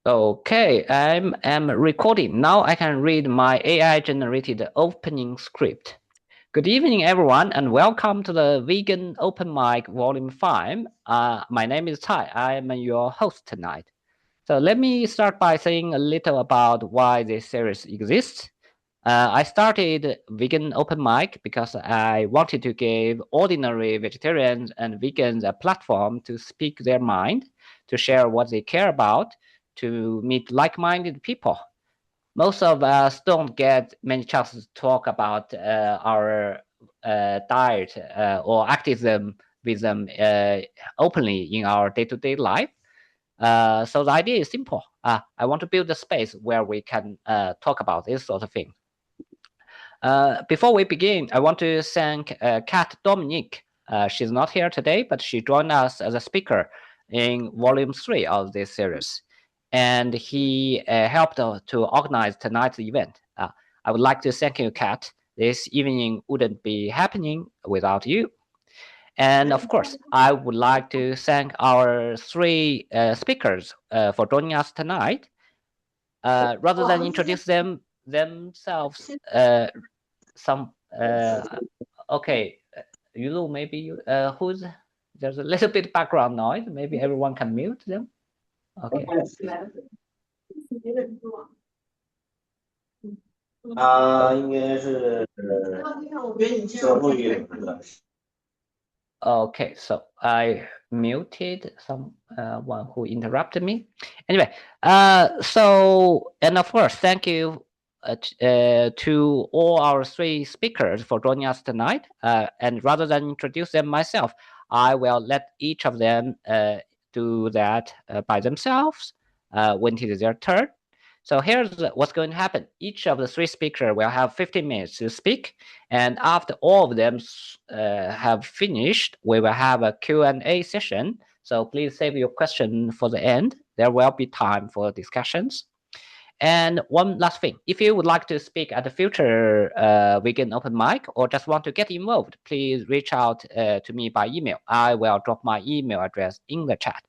Okay, I'm recording. Now I can read my AI-generated opening script. Good evening, everyone, and welcome to the Vegan Open Mic Volume 5. My name is Tai. I'm your host tonight. So let me start by saying a little about why this series exists. I started Vegan Open Mic because I wanted to give ordinary vegetarians and vegans a platform to speak their mind, to share what they care about, to meet like-minded people. Most of us don't get many chances to talk about our diet or activism with them openly in our day-to-day life. So the idea is simple. I want to build a space where we can talk about this sort of thing. Before we begin, I want to thank Kat Dominique. She's not here today, but she joined us as a speaker in Volume 3 of this series. And he helped to organize tonight's event. I would like to thank you, Kat. This evening wouldn't be happening without you. And of course, I would like to thank our three speakers for joining us tonight. Rather than introduce themselves, some okay, Yulu, maybe you who's there's a little bit background noise. Maybe everyone can mute them. Okay. Okay, so I muted one who interrupted me. Anyway, so and of course, thank you to all our three speakers for joining us tonight. And rather than introduce them myself, I will let each of them do that by themselves when it is their turn. So here's what's going to happen. Each of the three speakers will have 15 minutes to speak. And after all of them have finished, we will have a Q&A session. So please save your question for the end. There will be time for discussions. And one last thing, if you would like to speak at a future Vegan Open Mic or just want to get involved, please reach out to me by email. I will drop my email address in the chat.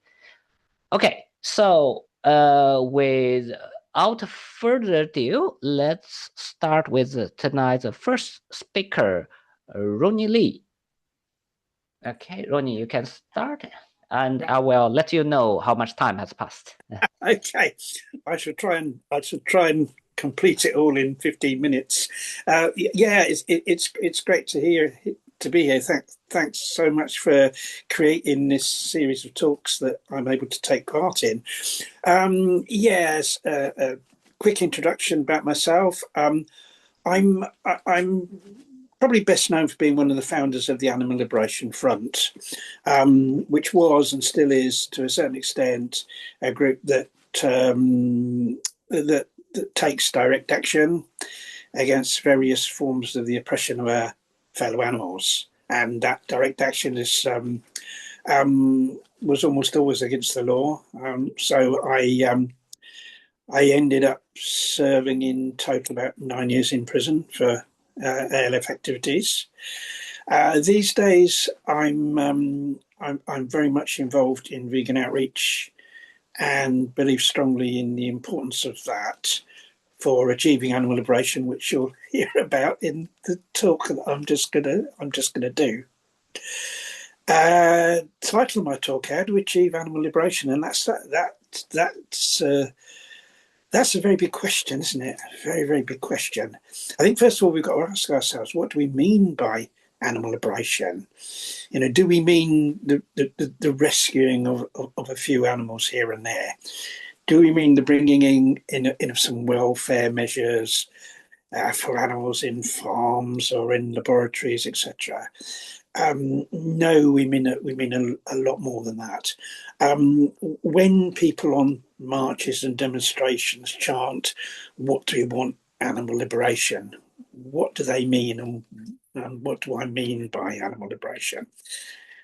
Okay, so without further ado, let's start with tonight's first speaker, Ronnie Lee. Okay, Ronnie, you can start, and I will let you know how much time has passed. Okay, I should try and complete it all in 15 minutes. Yeah, it's great to be here. Thanks so much for creating this series of talks that I'm able to take part in. Yes, a quick introduction about myself. I'm probably best known for being one of the founders of the Animal Liberation Front, which was and still is, to a certain extent, a group that that takes direct action against various forms of the oppression of our fellow animals, and that direct action is was almost always against the law. So I ended up serving in total about 9 years in prison for ALF activities. These days, I'm very much involved in vegan outreach and believe strongly in the importance of that for achieving animal liberation, which you'll hear about in the talk that I'm just gonna do. Title of my talk: How to Achieve Animal Liberation, and that's a very big question, isn't it? Very big question. I think first of all we've got to ask ourselves, what do we mean by animal liberation? You know, do we mean the rescuing of a few animals here and there? Do we mean the bringing in of some welfare measures for animals in farms or in laboratories, etc.? No, we mean a lot more than that. When people on marches and demonstrations chant, "What do we want? Animal liberation." What do they mean, and what do I mean by animal liberation?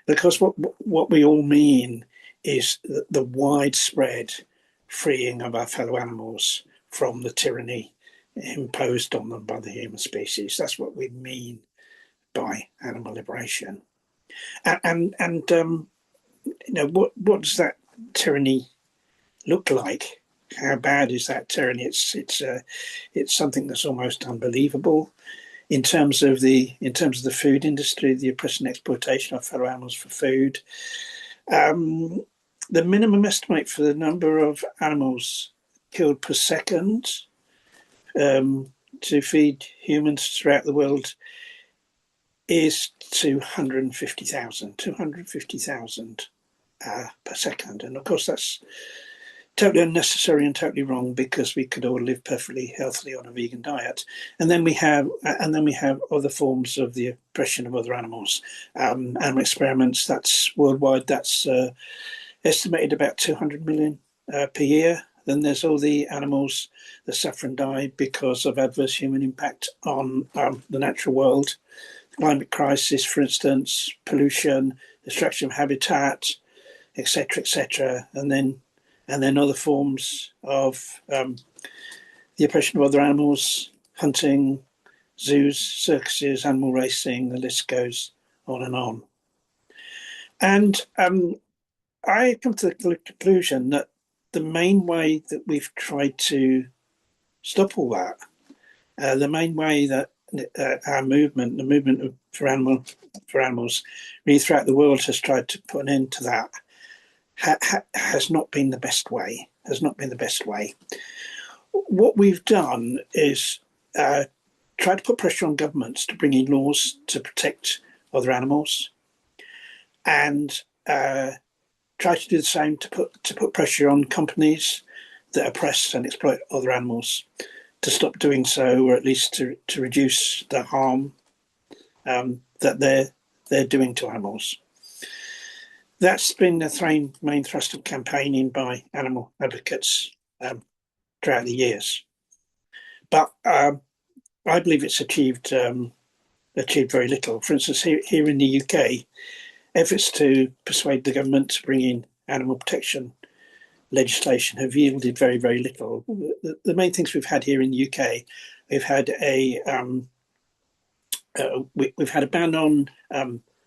Because what we all mean is the widespread freeing of our fellow animals from the tyranny imposed on them by the human species. That's what we mean by animal liberation. And you know, what does that tyranny look like? how bad is that tyranny? It's something that's almost unbelievable. In terms of the food industry, the oppression and exploitation of fellow animals for food, the minimum estimate for the number of animals killed per second to feed humans throughout the world is 250,000 per second. And of course, that's totally unnecessary and totally wrong, because we could all live perfectly healthily on a vegan diet. And then we have other forms of the oppression of other animals. Animal experiments, that's worldwide, that's estimated about 200 million per year. Then there's all the animals that suffer and die because of adverse human impact on the natural world. Climate crisis, for instance, pollution, destruction of habitat, etc., etc., and then other forms of the oppression of other animals, hunting, zoos, circuses, animal racing. The list goes on and on. And I come to the conclusion that the main way that we've tried to stop all that, the main way that our movement, the movement for animals, really throughout the world, has tried to put an end to that, has not been the best way. What we've done is try to put pressure on governments to bring in laws to protect other animals, and try to do the same to put pressure on companies that oppress and exploit other animals to stop doing so, or at least to reduce the harm that they're doing to animals. That's been the main thrust of campaigning by animal advocates throughout the years. But I believe it's achieved very little. For instance, here in the UK, efforts to persuade the government to bring in animal protection legislation have yielded very, very little. The main things we've had here in the UK, we've had a ban on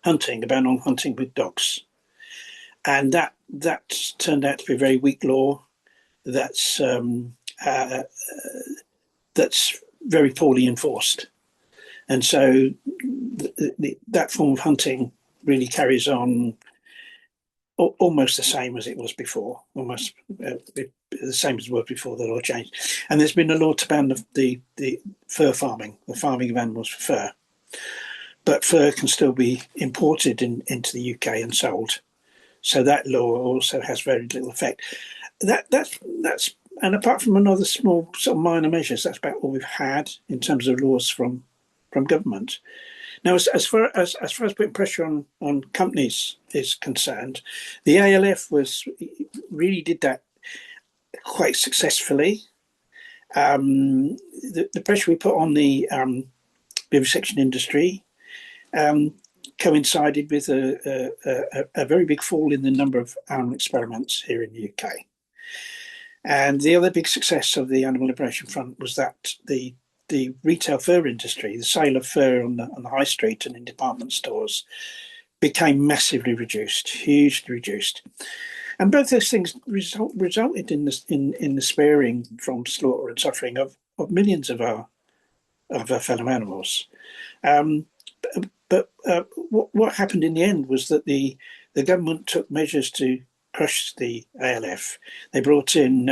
hunting, with dogs, and that's turned out to be a very weak law. That's very poorly enforced, and so that form of hunting really carries on almost the same as it was before, almost the same as it was before the law changed. And there's been a law to ban the fur farming, the farming of animals for fur. But fur can still be imported into the UK and sold. So that law also has very little effect. That's and apart from another small sort of minor measures, that's about all we've had in terms of laws from government. Now, as far as putting pressure on companies is concerned, the ALF really did that quite successfully. The pressure we put on the vivisection industry coincided with a very big fall in the number of animal experiments here in the UK. And the other big success of the Animal Liberation Front was that the retail fur industry, the sale of fur on the high street and in department stores, became massively reduced, hugely reduced. And both those things resulted in the sparing from slaughter and suffering of millions of our fellow animals. But what happened in the end was that the government took measures to crush the ALF. They brought in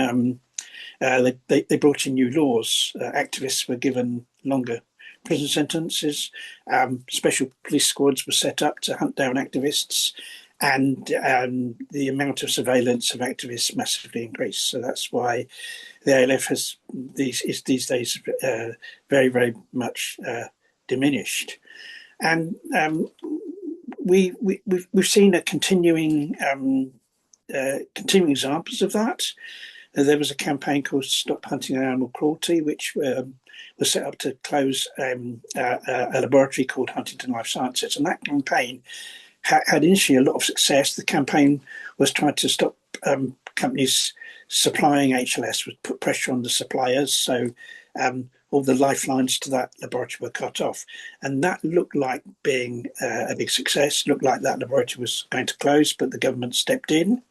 they brought in new laws. Activists were given longer prison sentences. Special police squads were set up to hunt down activists, and the amount of surveillance of activists massively increased. So that's why the ALF is these days very, very much diminished. And we've seen a continuing examples of that. There was a campaign called Stop Hunting and Animal Cruelty, which was set up to close a laboratory called Huntington Life Sciences. And that campaign had initially a lot of success. The campaign was trying to stop companies supplying HLS, would put pressure on the suppliers. So all the lifelines to that laboratory were cut off. And that looked like being a big success, looked like that laboratory was going to close, but the government stepped in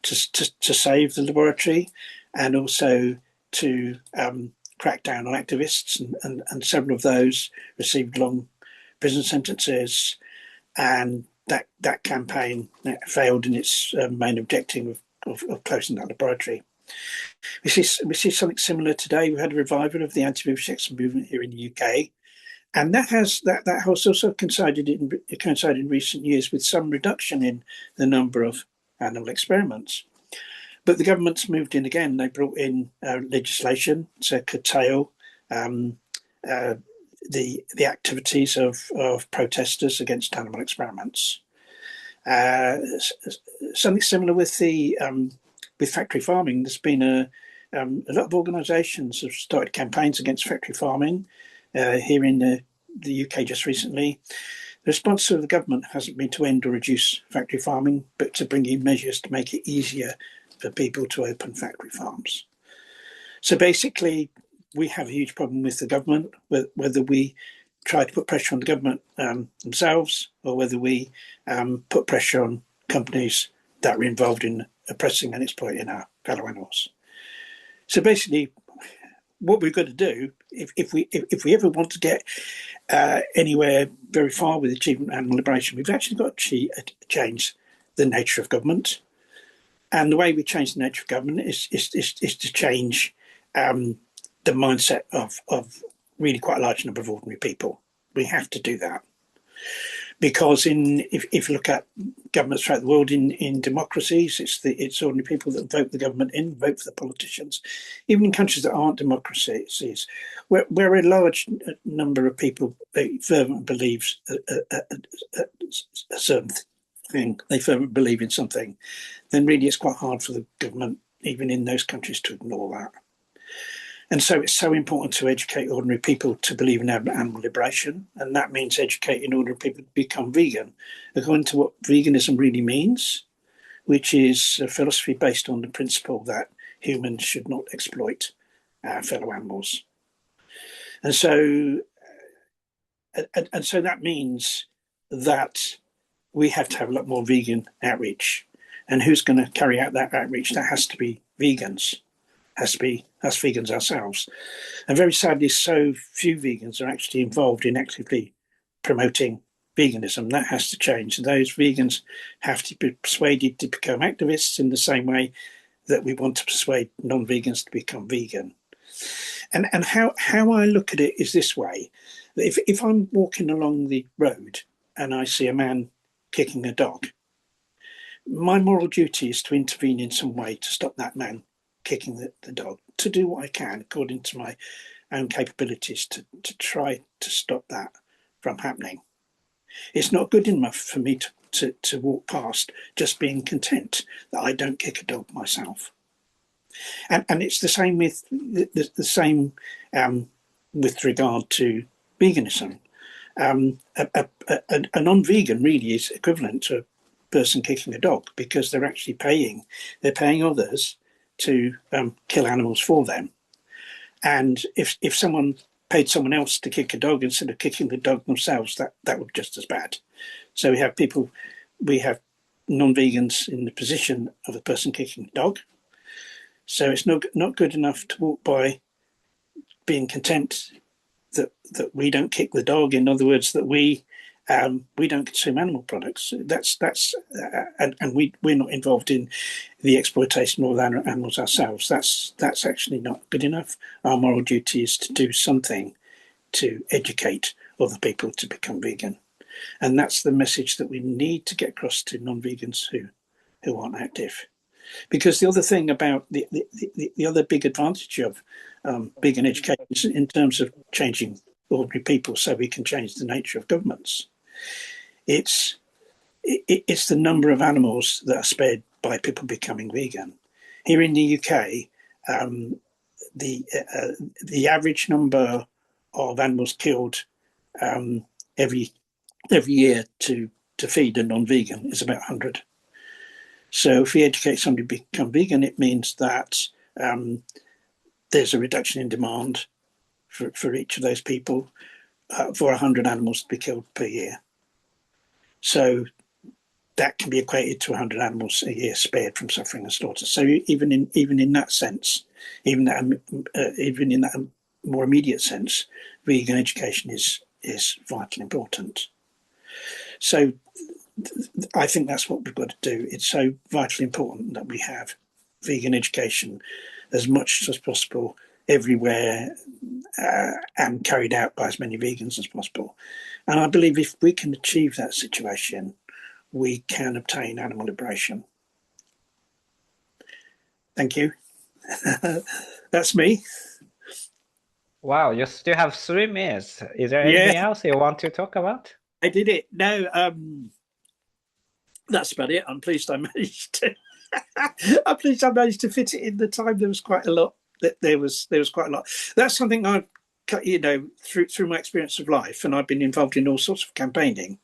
to save the laboratory. and also to crack down on activists, and several of those received long prison sentences, and that campaign failed in its main objective of closing that laboratory. We see something similar today. We had a revival of the anti-vivisection movement here in the UK, and that has also coincided in recent years with some reduction in the number of animal experiments. But the government's moved in again. They brought in legislation to curtail the activities of protesters against animal experiments. Something similar with factory farming. There's been a lot of organisations have started campaigns against factory farming here in the UK just recently. The response of the government hasn't been to end or reduce factory farming, but to bring in measures to make it easier for people to open factory farms. So basically, we have a huge problem with the government, whether we try to put pressure on the government themselves, or whether we put pressure on companies that are involved in oppressing and exploiting our fellow animals. So basically, what we've got to do, if we ever want to get anywhere very far with achievement of animal liberation, we've actually got to change the nature of government. And the way we change the nature of government is to change the mindset of really quite a large number of ordinary people. We have to do that. Because if you look at governments throughout the world in democracies, it's ordinary people that vote the government in, vote for the politicians. Even in countries that aren't democracies, where a large number of people fervently believes a certain thing, they fervently believe in something, then really it's quite hard for the government, even in those countries, to ignore that. And so it's so important to educate ordinary people to believe in animal liberation. And that means educating ordinary people to become vegan, according to what veganism really means, which is a philosophy based on the principle that humans should not exploit our fellow animals. And so that means that we have to have a lot more vegan outreach. And who's going to carry out that outreach? That has to be vegans. Has to be us vegans ourselves. And very sadly, so few vegans are actually involved in actively promoting veganism. That has to change. And those vegans have to be persuaded to become activists in the same way that we want to persuade non-vegans to become vegan. And how I look at it is this way. If I'm walking along the road and I see a man kicking a dog, my moral duty is to intervene in some way to stop that man kicking the dog, to do what I can according to my own capabilities to try to stop that from happening. It's not good enough for me to walk past just being content that I don't kick a dog myself. And it's the same with with regard to veganism. A non-vegan really is equivalent to a person kicking a dog, because they're actually paying others to kill animals for them. And if someone paid someone else to kick a dog instead of kicking the dog themselves, that would be just as bad. So we have non-vegans in the position of a person kicking a dog. So it's not good enough to walk by being content that we don't kick the dog. In other words, that we don't consume animal products. And we're not involved in the exploitation of animals ourselves. That's actually not good enough. Our moral duty is to do something to educate other people to become vegan, and that's the message that we need to get across to non-vegans who aren't active. Because the other thing about the other big advantage of vegan education in terms of changing ordinary people so we can change the nature of governments, it's the number of animals that are spared by people becoming vegan. Here in the UK, the average number of animals killed every year to feed a non-vegan is about 100. So if we educate somebody to become vegan, it means that there's a reduction in demand for each of those people for 100 animals to be killed per year. So that can be equated to 100 animals a year spared from suffering and slaughter. So even in that sense, even in that more immediate sense, vegan education is vitally important. So I think that's what we've got to do. It's so vitally important that we have vegan education as much as possible everywhere, and carried out by as many vegans as possible. And I believe if we can achieve that situation, we can obtain animal liberation. Thank you. That's me. Wow, you still have 3 minutes. Is there Yeah, anything else you want to talk about? I did it. No, that's about it. I'm pleased I managed to. I'm pleased I managed to fit it in the time. There was quite a lot. There was quite a lot. That's something I've, through my experience of life, and I've been involved in all sorts of campaigning.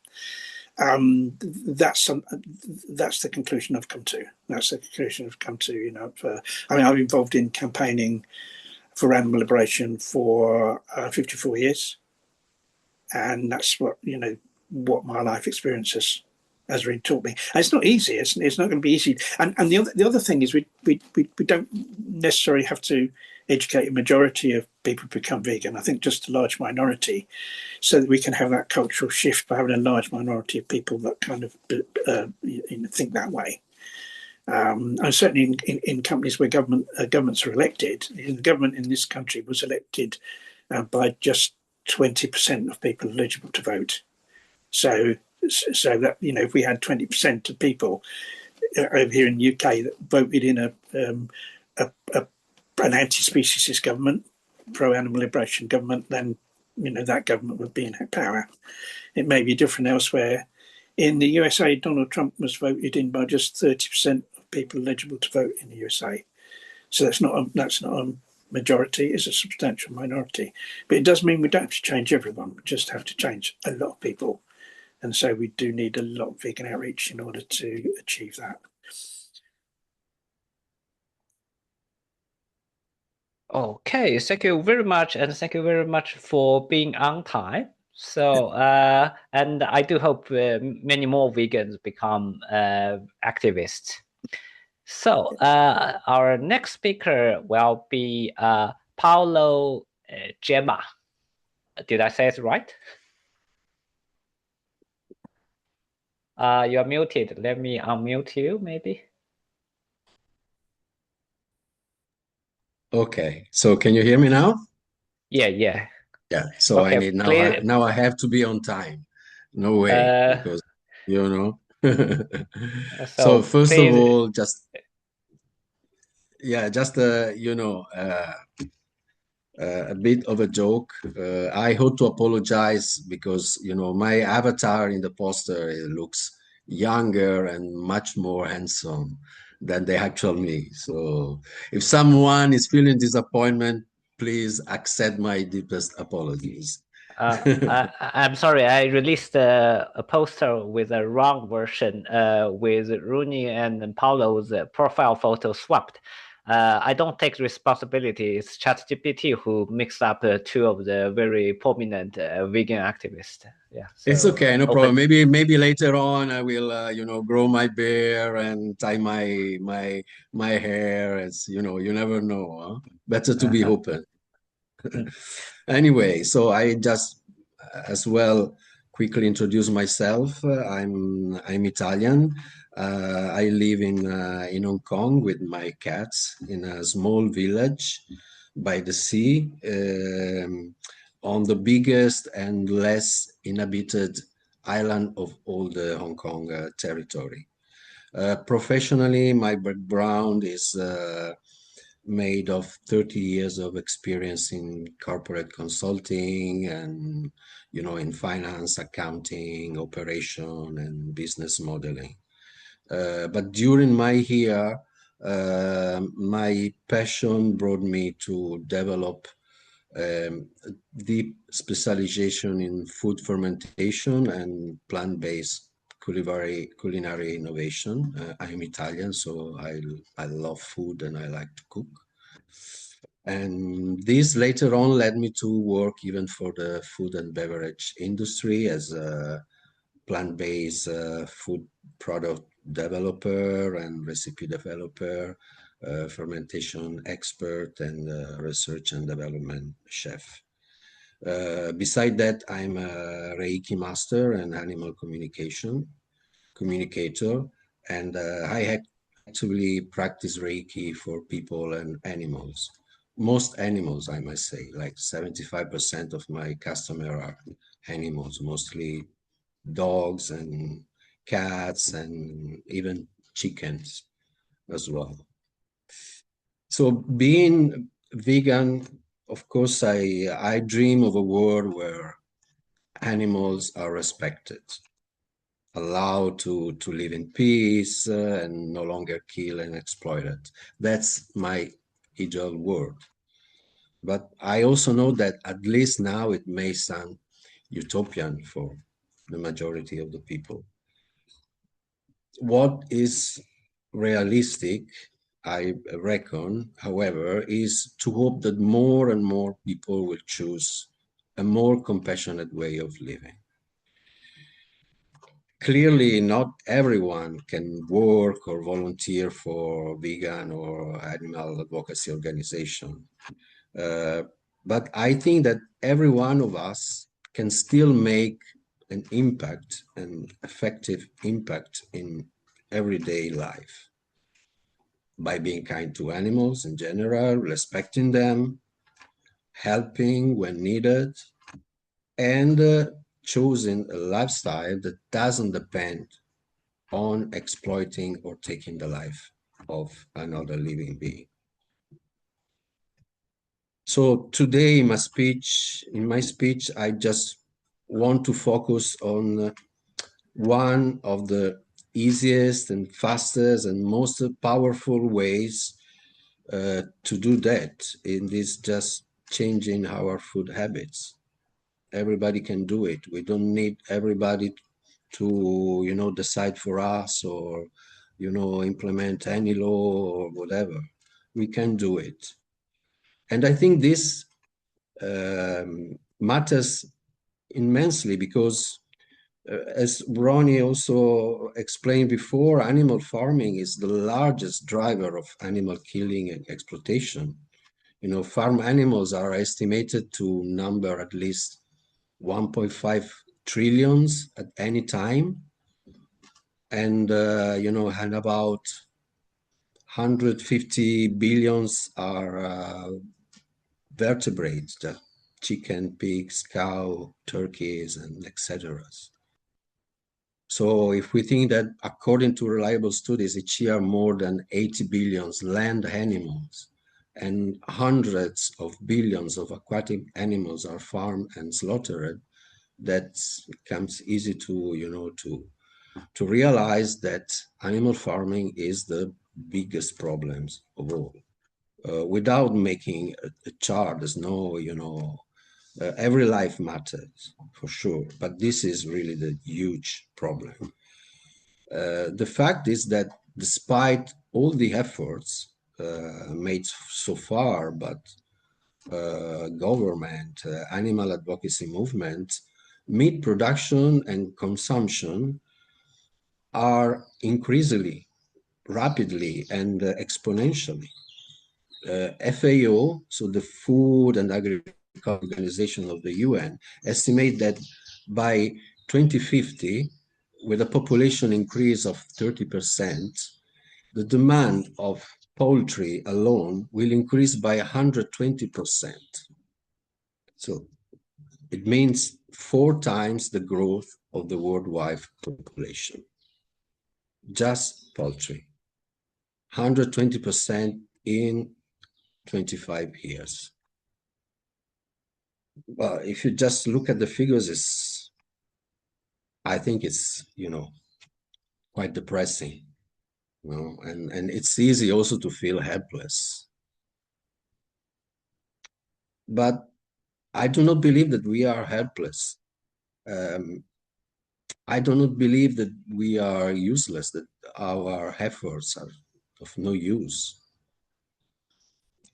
That's the conclusion I've come to. That's the conclusion I've come to. I mean, I'm involved in campaigning for animal liberation for 54 years, and that's what my life experiences has really taught me. And it's not easy. It's not going to be easy. And the other thing is we don't necessarily have to educate a majority of people to become vegan. I think just a large minority, so that we can have that cultural shift by having a large minority of people that kind of think that way. And certainly in companies where governments are elected, the government in this country was elected by just 20% of people eligible to vote. So that if we had 20% of people over here in the UK that voted in an anti-speciesist government, pro-animal liberation government, then that government would be in power. It may be different elsewhere. In the USA, Donald Trump was voted in by just 30% of people eligible to vote in the USA. So that's not a majority; it's a substantial minority. But it does mean we don't have to change everyone; we just have to change a lot of people. And so we do need a lot of vegan outreach in order to achieve that. Okay, thank you very much, and thank you very much for being on time. So, and I do hope many more vegans become activists. So, our next speaker will be Paulo Gemma. Did I say it right? You're muted. Let me unmute you, maybe. Okay, so can you hear me now? Yeah, yeah. Yeah, so I Okay, need please. now I have to be on time. No way, because you know. So So first of please. all, just a bit of a joke. I hope to apologize because my avatar in the poster looks younger and much more handsome than the actual me. So if someone is feeling disappointment, please accept my deepest apologies. I'm sorry, I released a poster with a wrong version with Rooney and Paulo's profile photo swapped. I don't take responsibility. It's ChatGPT who mixed up two of the very prominent vegan activists. Yeah, It's so okay, no problem. open. Maybe later on I will, grow my beard and tie my hair. It's you never know, huh? Better to be open. Anyway, so I just as well quickly introduce myself. I'm Italian. I live in Hong Kong with my cats in a small village by the sea, on the biggest and less inhabited island of all the Hong Kong territory. Professionally, my background is made of 30 years of experience in corporate consulting and in finance, accounting, operation, and business modeling. But during my year, my passion brought me to develop deep specialization in food fermentation and plant-based culinary innovation. I'm Italian, so I love food and I like to cook. And this later on led me to work even for the food and beverage industry as a plant-based food product developer and recipe developer, fermentation expert, and research and development chef. Beside that, I'm a Reiki master and animal communicator, and I actually practice Reiki for people and animals. Most animals, I must say, like 75% of my customer are animals, mostly dogs and cats and even chickens as well. So being vegan, of course, I dream of a world where animals are respected, allowed to live in peace and no longer kill and exploit it. That's my ideal world. But I also know that at least now it may sound utopian for the majority of the people. What is realistic, I reckon, however, is to hope that more and more people will choose a more compassionate way of living. Clearly, not everyone can work or volunteer for vegan or animal advocacy organization. But I think that every one of us can still make an impact, an effective impact in everyday life by being kind to animals in general, respecting them, helping when needed, and choosing a lifestyle that doesn't depend on exploiting or taking the life of another living being. So today in my speech, I just want to focus on one of the easiest and fastest and most powerful ways to do that in this just changing our food habits. Everybody can do it. We don't need everybody to, decide for us or, implement any law or whatever. We can do it. And I think this matters immensely because as Ronnie also explained before, animal farming is the largest driver of animal killing and exploitation. Farm animals are estimated to number at least 1.5 trillions at any time. And, and about 150 billions are vertebrates, the chicken, pigs, cow, turkeys, and etc. So if we think that according to reliable studies, each year more than 80 billions land animals and hundreds of billions of aquatic animals are farmed and slaughtered, that becomes easy to realize that animal farming is the biggest problems of all. Without making a chart, there's no, every life matters for sure, but this is really the huge problem. The fact is that despite all the efforts made so far, but government, animal advocacy movement, meat production and consumption are increasingly, rapidly, and exponentially. FAO, so the Food and Agriculture Organization of the UN, estimate that by 2050, with a population increase of 30%, the demand of poultry alone will increase by 120%. So it means 4 times the growth of the worldwide population. Just poultry. 120% in 25 years. Well, if you just look at the figures, I think it's, quite depressing. And it's easy also to feel helpless. But I do not believe that we are helpless. I do not believe that we are useless, that our efforts are of no use.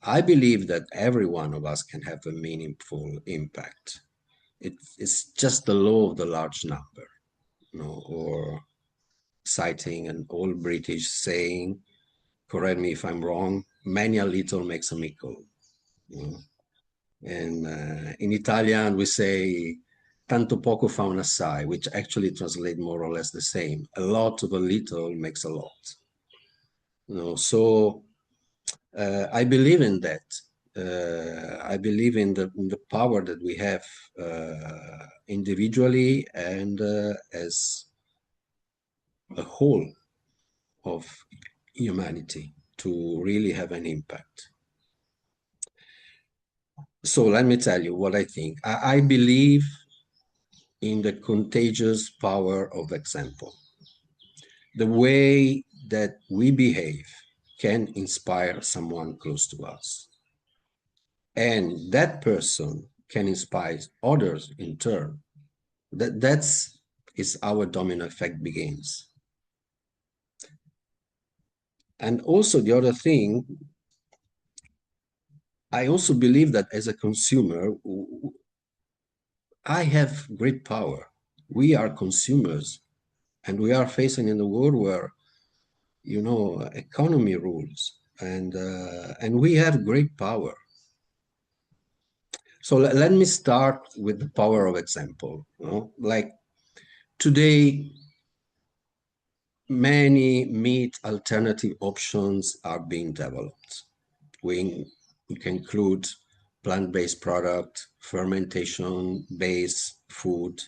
I believe that every one of us can have a meaningful impact. It's just the law of the large number. or citing an old British saying, correct me if I'm wrong, many a little makes a mickle. And in Italian, we say tanto poco fa un assai, which actually translates more or less the same. A lot of a little makes a lot. So I believe in that. I believe in the power that we have individually and as a whole of humanity to really have an impact. So let me tell you what I think. I believe in the contagious power of example. The way that we behave can inspire someone close to us. And that person can inspire others in turn. That's is our domino effect begins. And also the other thing, I also believe that as a consumer, I have great power. We are consumers, and we are facing in a world where, economy rules, and we have great power. So let me start with the power of example. Like today, many meat alternative options are being developed. We can include plant-based product, fermentation-based food,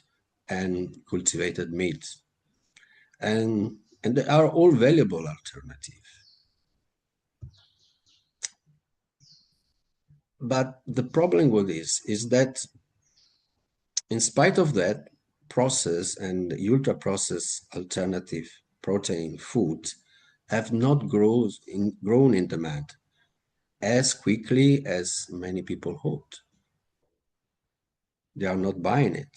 and cultivated meat. And they are all valuable alternatives. But the problem with this is that in spite of that, processed and ultra-processed alternative protein foods have not grown in demand as quickly as many people hoped. They are not buying it.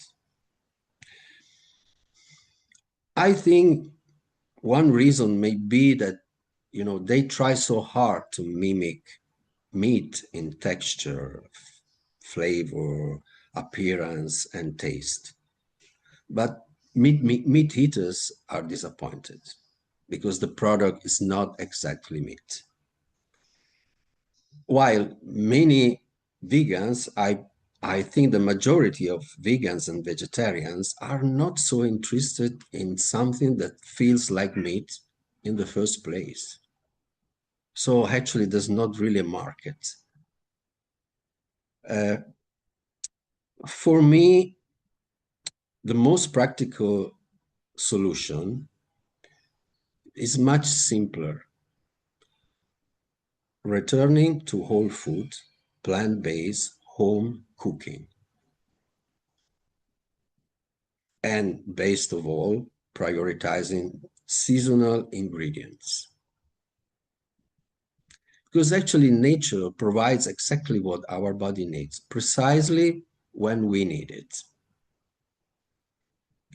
I think one reason may be that, they try so hard to mimic meat in texture, flavor, appearance, and taste. But meat eaters are disappointed because the product is not exactly meat. While many vegans, I think the majority of vegans and vegetarians are not so interested in something that feels like meat in the first place. So actually, there's not really a market. For me, the most practical solution is much simpler. Returning to whole food, plant-based home cooking. And best of all, prioritizing seasonal ingredients. Because actually nature provides exactly what our body needs, precisely when we need it.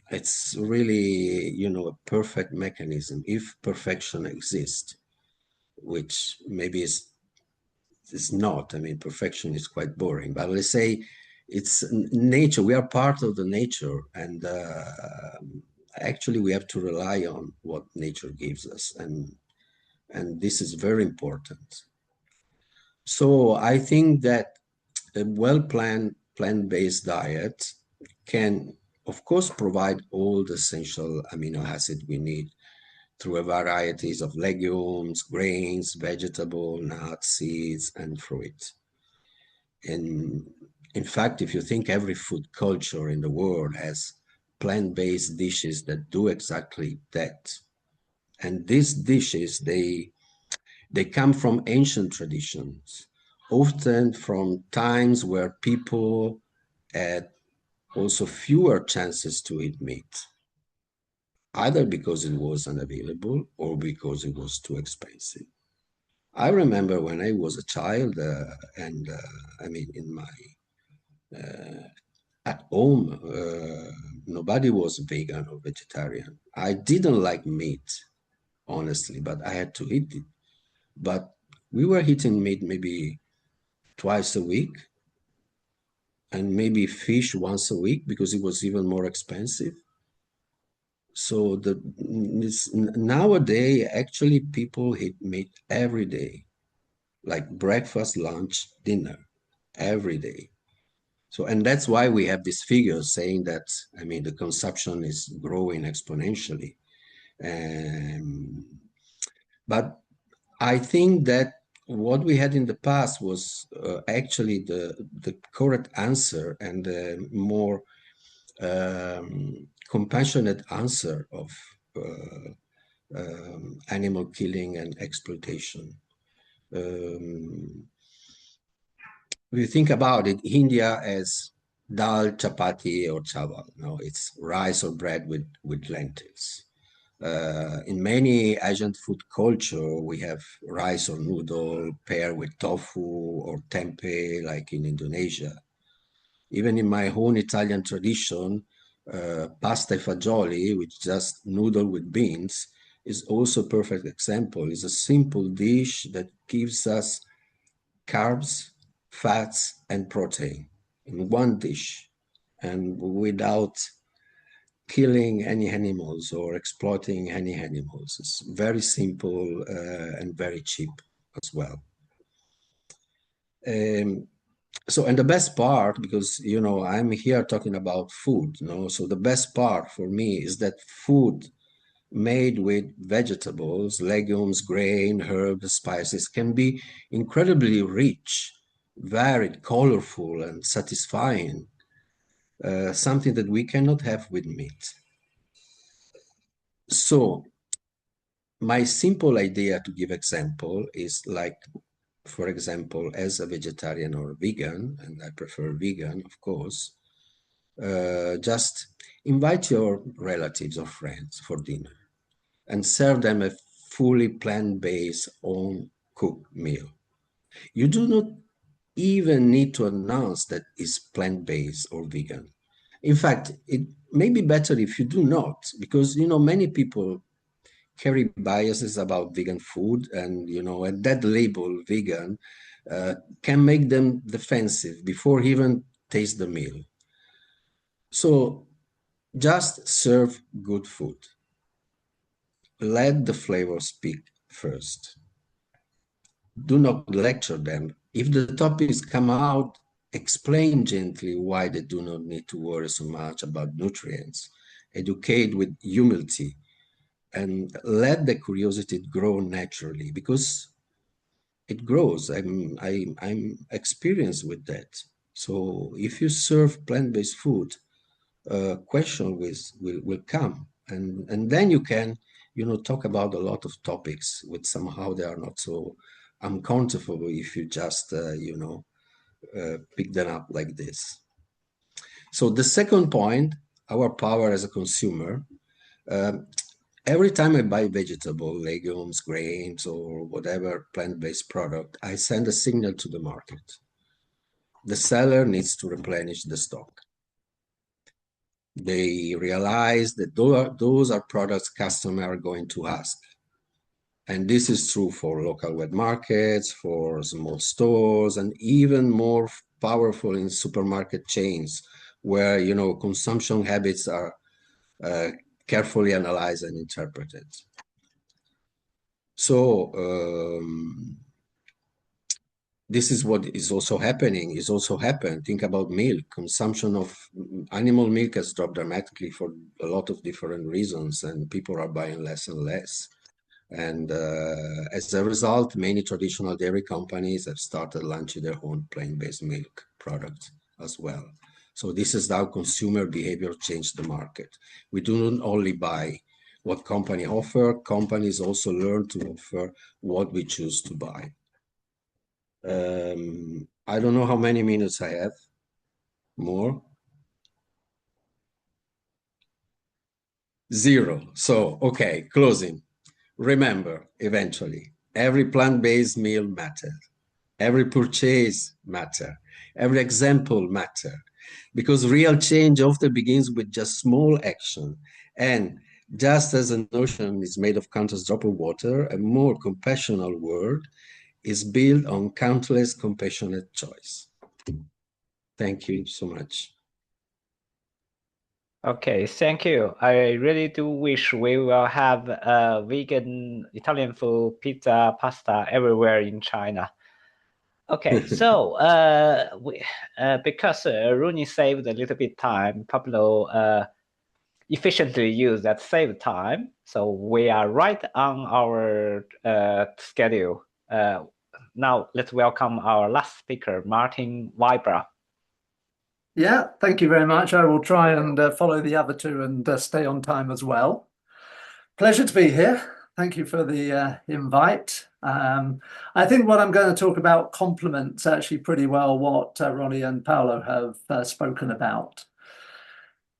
It's really, a perfect mechanism, if perfection exists, which maybe is not. I mean, perfection is quite boring, but let's say it's nature. We are part of the nature, and actually we have to rely on what nature gives us, and this is very important. So I think that a well-planned plant-based diet can, of course, provide all the essential amino acids we need through a varieties of legumes, grains, vegetable, nuts, seeds, and fruit. And in fact, if you think every food culture in the world has plant-based dishes that do exactly that. And these dishes, they come from ancient traditions, often from times where people had also fewer chances to eat meat, either because it was unavailable or because it was too expensive. I remember when I was a child, in my at home, nobody was vegan or vegetarian. I didn't like meat, honestly, but I had to eat it. But we were eating meat maybe twice a week and maybe fish once a week because it was even more expensive. So nowadays, actually, people eat meat every day, like breakfast, lunch, dinner, every day. So, and that's why we have these figures saying that, I mean, the consumption is growing exponentially. Um, but I think that what we had in the past was actually the correct answer and the more compassionate answer of animal killing and exploitation. If you think about it, India has dal, chapati, or chawal. No, it's rice or bread with lentils. In many Asian food culture, we have rice or noodle paired with tofu or tempeh, like in Indonesia. Even in my own Italian tradition, pasta e fagioli, which just noodle with beans, is also a perfect example. It's a simple dish that gives us carbs, fats, and protein in one dish and without killing any animals or exploiting any animals. It's very simple and very cheap as well. So, and the best part, because, you know, I'm here talking about food, you know, so the best part for me is that food made with vegetables, legumes, grain, herbs, spices can be incredibly rich, varied, colorful, and satisfying, something that we cannot have with meat. So my simple idea to give example is like, for example, as a vegetarian or vegan, and I prefer vegan, of course, just invite your relatives or friends for dinner and serve them a fully plant-based home cooked meal. You do not even need to announce that it's plant-based or vegan. In fact, it may be better if you do not, because, you know, many people carry biases about vegan food, and, you know, and that label vegan can make them defensive before even taste the meal. So just serve good food. Let the flavor speak first. Do not lecture them. If the topics come out, explain gently why they do not need to worry so much about nutrients. Educate with humility and let the curiosity grow naturally, because it grows. I'm experienced with that. So if you serve plant-based food, question will come, and then you can, you know, talk about a lot of topics which somehow they are not so uncomfortable if you just you know, pick them up like this. So the second point, our power as a consumer. Every time I buy vegetable, legumes, grains, or whatever plant-based product, I send a signal to the market. The seller needs to replenish the stock. They realize that those are products customers are going to ask. And this is true for local wet markets, for small stores, and even more powerful in supermarket chains, where, you know, consumption habits are carefully analyzed and interpreted. So this is what is also happening, is also happened. Think about milk. Consumption of animal milk has dropped dramatically for a lot of different reasons, and people are buying less and less. And as a result, many traditional dairy companies have started launching their own plant-based milk products as well. So this is how consumer behavior changed the market. We do not only buy what company offer, companies also learn to offer what we choose to buy. I don't know how many minutes I have. More? 0. So, okay, closing. Remember, eventually, every plant-based meal matters. Every purchase matter. Every example matter. Because real change often begins with just small action. And just as an ocean is made of countless drops of water, a more compassionate world is built on countless compassionate choice. Thank you so much. Okay, thank you. I really do wish we will have vegan Italian food, pizza, pasta everywhere in China. Okay, so because Rooney saved a little bit time, Pablo efficiently used that saved time. So we are right on our schedule. Now let's welcome our last speaker, Martin Weibra. Yeah, thank you very much. I will try and follow the other two and stay on time as well. Pleasure to be here. Thank you for the invite. I think what I'm going to talk about complements actually pretty well what Ronnie and Paolo have spoken about.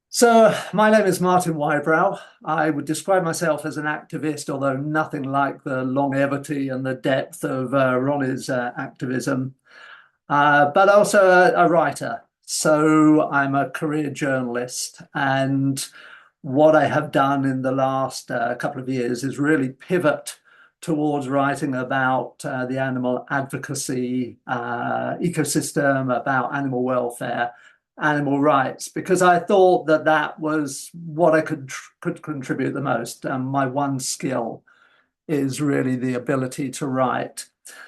So my name is Martin Wybrow. I would describe myself as an activist, although nothing like the longevity and the depth of Ronnie's activism, but also a writer. So I'm a career journalist, and what I have done in the last couple of years is really pivot towards writing about the animal advocacy ecosystem, about animal welfare, animal rights, because I thought that that was what I could contribute the most. My one skill is really the ability to write.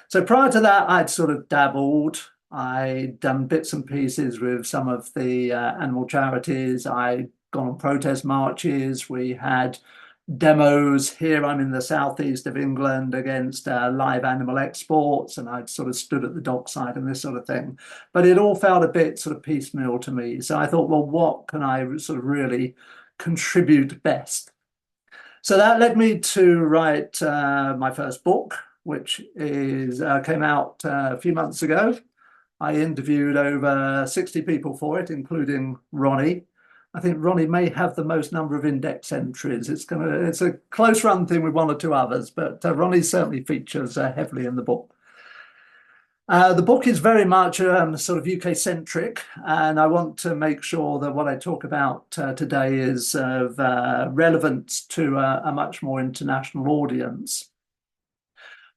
So prior to that, I'd sort of dabbled. I'd done bits and pieces with some of the animal charities. I'd gone on protest marches. We had demos here. I'm in the southeast of England against live animal exports, and I'd sort of stood at the dockside and this sort of thing. But it all felt a bit sort of piecemeal to me. So I thought, well, what can I sort of really contribute best? So that led me to write my first book, which came out a few months ago. I interviewed over 60 people for it, including Ronnie. I think Ronnie may have the most number of index entries. It's a close run thing with one or two others, but Ronnie certainly features heavily in the book. The book is very much sort of UK centric, and I want to make sure that what I talk about today is of relevance to a much more international audience.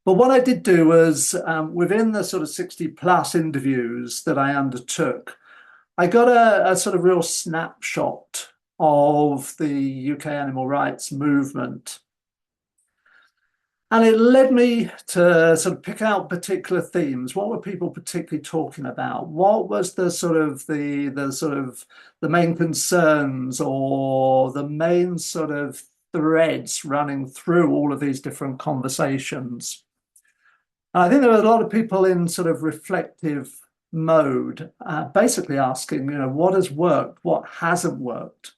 But what I did do was within the sort of 60 plus interviews that I undertook, I got a sort of real snapshot of the UK animal rights movement. And it led me to sort of pick out particular themes. What were people particularly talking about? What was the main concerns or the main sort of threads running through all of these different conversations? And I think there were a lot of people in sort of reflective mode, basically asking, what has worked, what hasn't worked.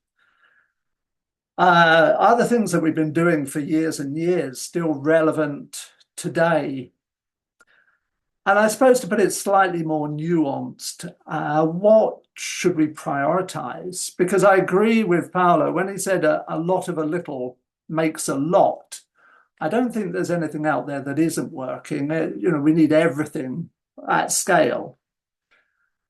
Other things that we've been doing for years and years still relevant today? And I suppose to put it slightly more nuanced, what should we prioritize? Because I agree with Paolo when he said a lot of a little makes a lot. I don't think there's anything out there that isn't working. We need everything at scale.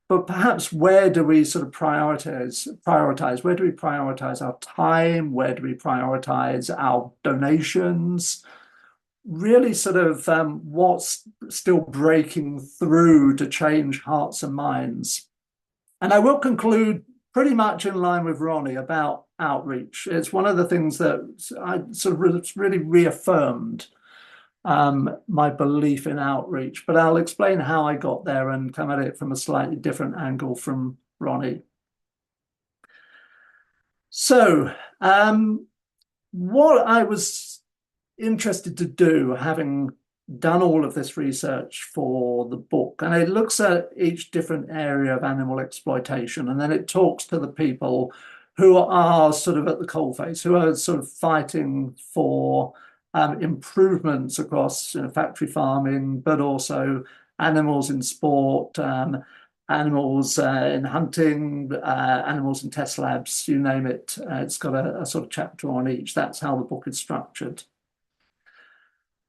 But perhaps where do we sort of prioritize? Where do we prioritize our time? Where do we prioritize our donations? Really sort of what's still breaking through to change hearts and minds. And I will conclude pretty much in line with Ronnie about outreach. It's one of the things that I sort of really reaffirmed my belief in outreach, but I'll explain how I got there and come at it from a slightly different angle from Ronnie. So what I was interested to do, having done all of this research for the book, and it looks at each different area of animal exploitation, and then it talks to the people who are sort of at the coalface, who are sort of fighting for improvements across factory farming, but also animals in sport, animals in hunting, animals in test labs, you name it. It's got a sort of chapter on each. That's how the book is structured.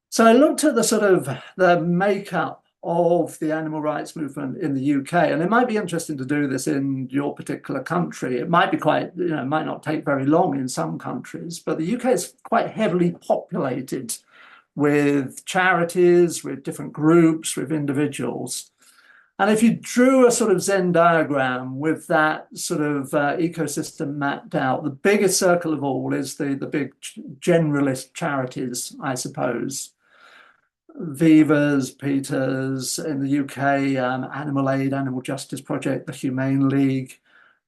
So I looked at the sort of the makeup of the animal rights movement in the UK, and it might be interesting to do this in your particular country. It might be quite, it might not take very long in some countries, but the UK is quite heavily populated with charities, with different groups, with individuals. And if you drew a sort of Venn diagram with that sort of ecosystem mapped out, the biggest circle of all is the big generalist charities, I suppose. Viva's, Peters in the UK, Animal Aid, Animal Justice Project, the Humane League.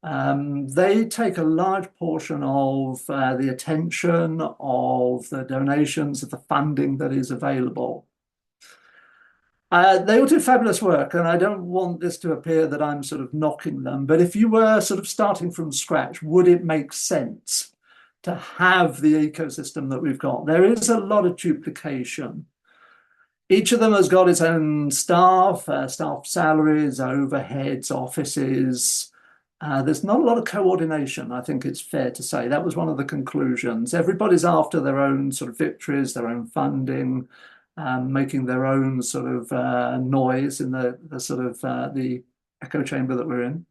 They take a large portion of the attention, of the donations, of the funding that is available. They all do fabulous work, and I don't want this to appear that I'm sort of knocking them, but if you were sort of starting from scratch, would it make sense to have the ecosystem that we've got? There is a lot of duplication. Each of them has got its own staff, staff salaries, overheads, offices. There's not a lot of coordination, I think it's fair to say. That was one of the conclusions. Everybody's after their own sort of victories, their own funding, making their own sort of noise in the sort of the echo chamber that we're in.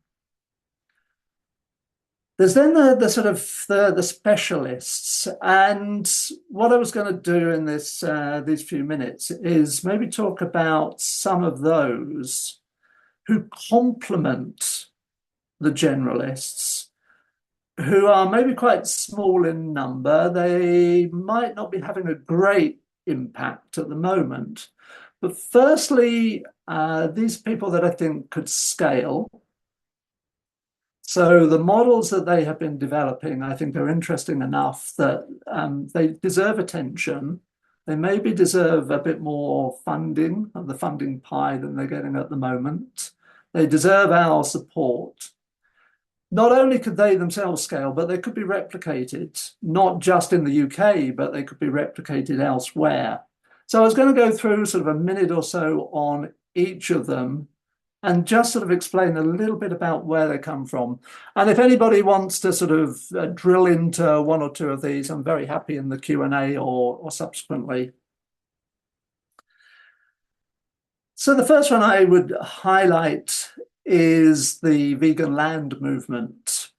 There's then the sort of the specialists, and what I was going to do in this these few minutes is maybe talk about some of those who complement the generalists, who are maybe quite small in number. They might not be having a great impact at the moment, but firstly, these people that I think could scale. So the models that they have been developing, I think, are interesting enough that they deserve attention. They maybe deserve a bit more funding of the funding pie than they're getting at the moment. They deserve our support. Not only could they themselves scale, but they could be replicated, not just in the UK, but they could be replicated elsewhere. So I was going to go through sort of a minute or so on each of them and just sort of explain a little bit about where they come from. And if anybody wants to sort of drill into one or two of these, I'm very happy in the Q&A or subsequently. So the first one I would highlight is the vegan land movement.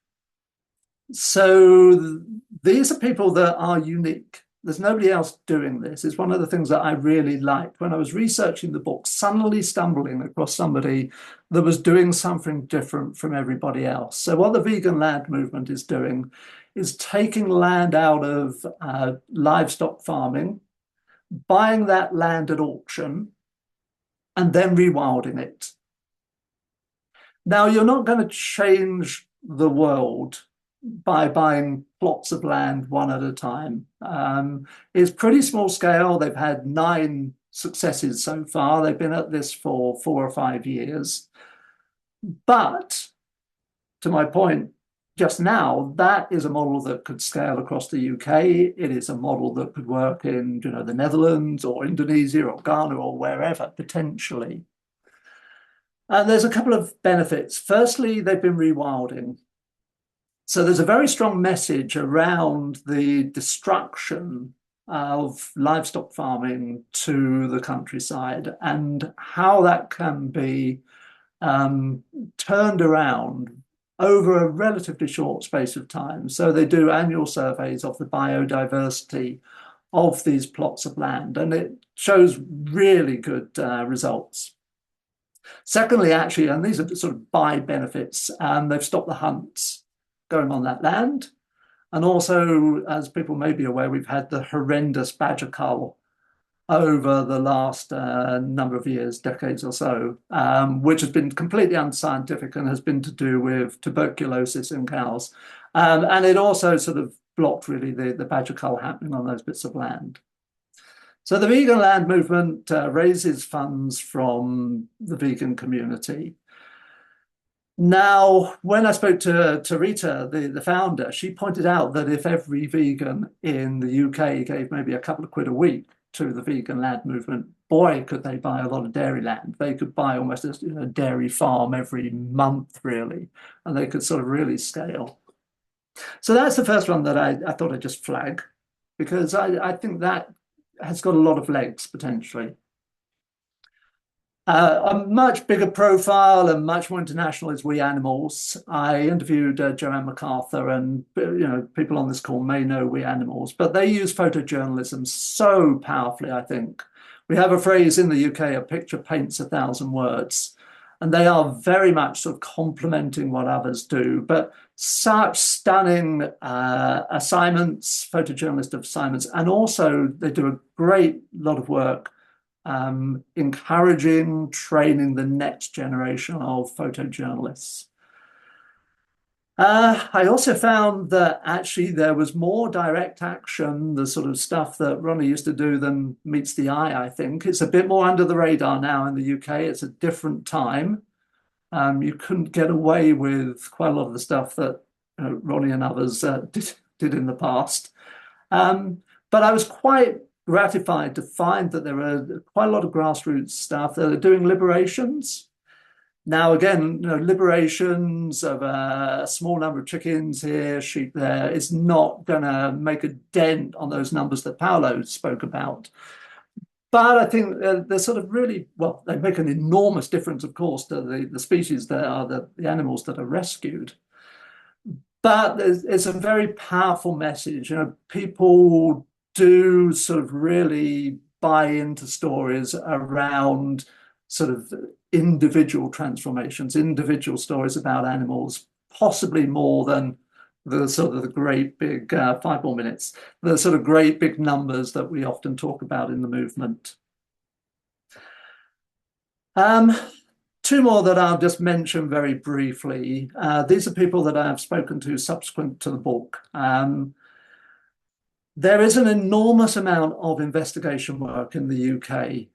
So these are people that are unique. There's nobody else doing this. It's one of the things that I really liked when I was researching the book, suddenly stumbling across somebody that was doing something different from everybody else. So what the vegan land movement is doing is taking land out of livestock farming, buying that land at auction, and then rewilding it. Now, you're not going to change the world by buying plots of land one at a time. It's pretty small scale. They've had 9 successes so far. They've been at this for 4 or 5 years. But to my point just now, that is a model that could scale across the UK. It is a model that could work in, the Netherlands or Indonesia or Ghana or wherever, potentially. And there's a couple of benefits. Firstly, they've been rewilding. So there's a very strong message around the destruction of livestock farming to the countryside and how that can be turned around over a relatively short space of time. So they do annual surveys of the biodiversity of these plots of land, and it shows really good results. Secondly, actually, and these are sort of by benefits, they've stopped the hunts going on that land. And also, as people may be aware, we've had the horrendous badger cull over the last number of years, decades or so, which has been completely unscientific and has been to do with tuberculosis in cows. And it also sort of blocked really the badger cull happening on those bits of land. So the vegan land movement raises funds from the vegan community. Now, when I spoke to Rita, the founder, she pointed out that if every vegan in the UK gave maybe a couple of quid a week to the vegan land movement, boy, could they buy a lot of dairy land. They could buy almost a dairy farm every month, really, and they could sort of really scale. So that's the first one that I thought I'd just flag, because I think that has got a lot of legs, potentially. A much bigger profile and much more international is We Animals. I interviewed Joanne MacArthur, and people on this call may know We Animals, but they use photojournalism so powerfully, I think. We have a phrase in the UK, a picture paints 1,000 words. and they are very much sort of complementing what others do. But such stunning assignments, photojournalist assignments, and also they do a great lot of work encouraging, training the next generation of photojournalists. I also found that actually there was more direct action, the sort of stuff that Ronnie used to do, than meets the eye, I think. It's a bit more under the radar now in the UK. It's a different time. You couldn't get away with quite a lot of the stuff that Ronnie and others did in the past. But I was quite gratified to find that there were quite a lot of grassroots stuff that are doing liberations. Now, again, liberations of a small number of chickens here, sheep there, is not going to make a dent on those numbers that Paolo spoke about. But I think they're sort of really, well, they make an enormous difference, of course, to the species that are the animals that are rescued. But it's a very powerful message. People do sort of really buy into stories around sort of individual transformations, individual stories about animals, possibly more than the sort of the great big 5 more minutes, the sort of great big numbers that we often talk about in the movement. Two more that I'll just mention very briefly. These are people that I have spoken to subsequent to the book. There is an enormous amount of investigation work in the UK.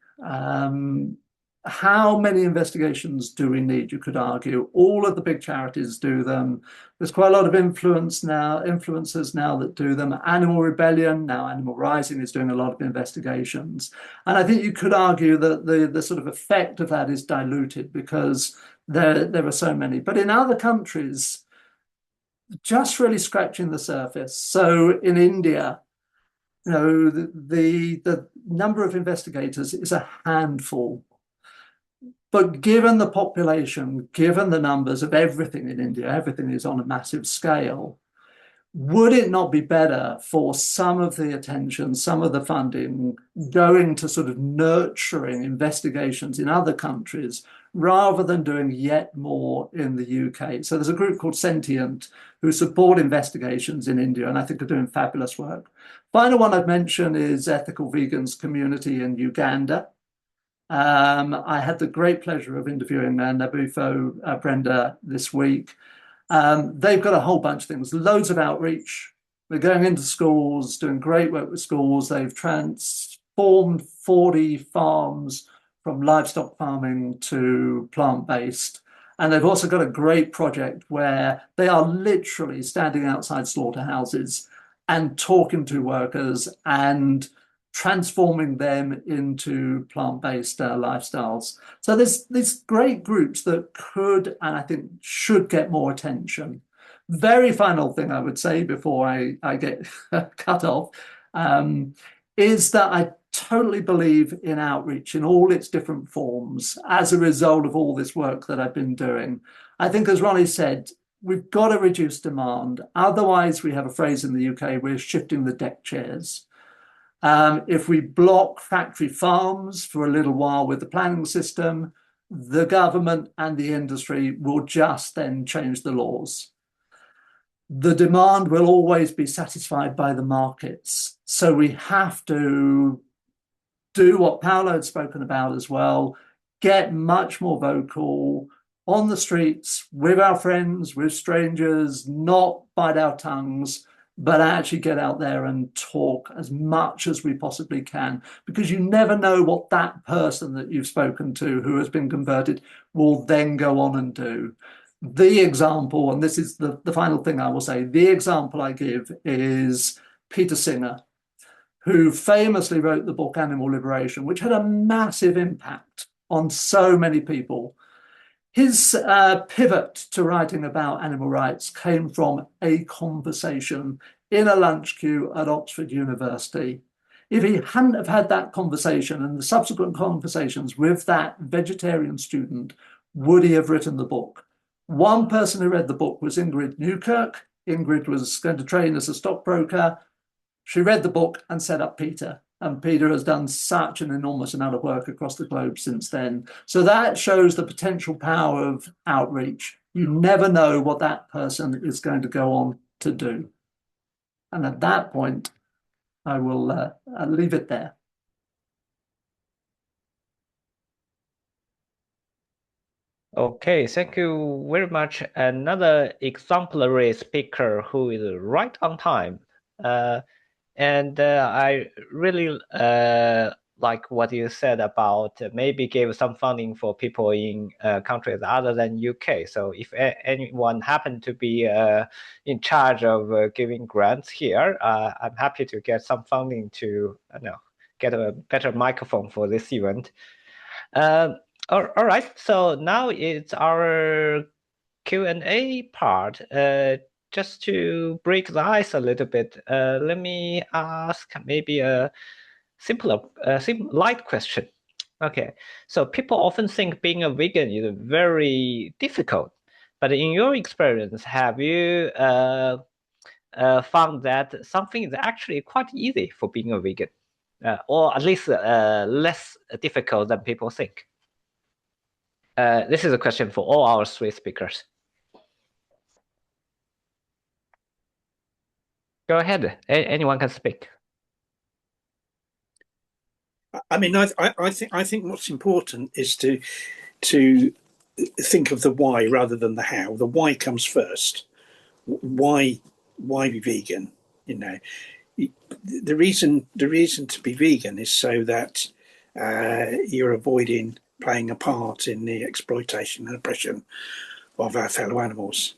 How many investigations do we need? You could argue all of the big charities do them. There's quite a lot of influencers now that do them. Animal Rebellion, now Animal Rising, is doing a lot of investigations. And I think you could argue that the sort of effect of that is diluted because there are so many. But in other countries, just really scratching the surface. So in India, the number of investigators is a handful. But given the population, given the numbers of everything in India, everything is on a massive scale, would it not be better for some of the attention, some of the funding going to sort of nurturing investigations in other countries rather than doing yet more in the UK? So there's a group called Sentient who support investigations in India and I think are doing fabulous work. Final one I'd mention is Ethical Vegans Community in Uganda. I had the great pleasure of interviewing Nabufo Brenda this week. They've got a whole bunch of things, loads of outreach. They're going into schools, doing great work with schools. They've transformed 40 farms from livestock farming to plant-based. And they've also got a great project where they are literally standing outside slaughterhouses and talking to workers and transforming them into plant-based lifestyles. So there's these great groups that could, and I think should get more attention. Very final thing I would say before I get cut off is that I totally believe in outreach in all its different forms as a result of all this work that I've been doing. I think, as Ronnie said, we've got to reduce demand. Otherwise, we have a phrase in the UK, we're shifting the deck chairs. If we block factory farms for a little while with the planning system, the government and the industry will just then change the laws. The demand will always be satisfied by the markets. So we have to do what Paolo had spoken about as well, get much more vocal on the streets with our friends, with strangers, not bite our tongues, but actually get out there and talk as much as we possibly can, because you never know what that person that you've spoken to who has been converted will then go on and do. The example, and this is the final thing I will say, the example I give is Peter Singer, who famously wrote the book Animal Liberation, which had a massive impact on so many people. His pivot to writing about animal rights came from a conversation in a lunch queue at Oxford University. If he hadn't have had that conversation and the subsequent conversations with that vegetarian student, would he have written the book? One person who read the book was Ingrid Newkirk. Ingrid was going to train as a stockbroker. She read the book and set up Peter. And Peter has done such an enormous amount of work across the globe since then. So that shows the potential power of outreach. You never know what that person is going to go on to do. And at that point, I will I'll leave it there. Okay, thank you very much. Another exemplary speaker who is right on time. And I really like what you said about maybe give some funding for people in countries other than UK. So if anyone happen to be in charge of giving grants here, I'm happy to get some funding to get a better microphone for this event. All right, so now it's our Q&A part. Just to break the ice a little bit, let me ask maybe a simpler, light question. Okay, so people often think being a vegan is very difficult, but in your experience, have you found that something is actually quite easy for being a vegan, or at least less difficult than people think? This is a question for all our three speakers. Go ahead. Anyone can speak. I mean, I think what's important is to think of the why rather than the how. The why comes first. Why be vegan? You know, the reason to be vegan is so that you're avoiding playing a part in the exploitation and oppression of our fellow animals.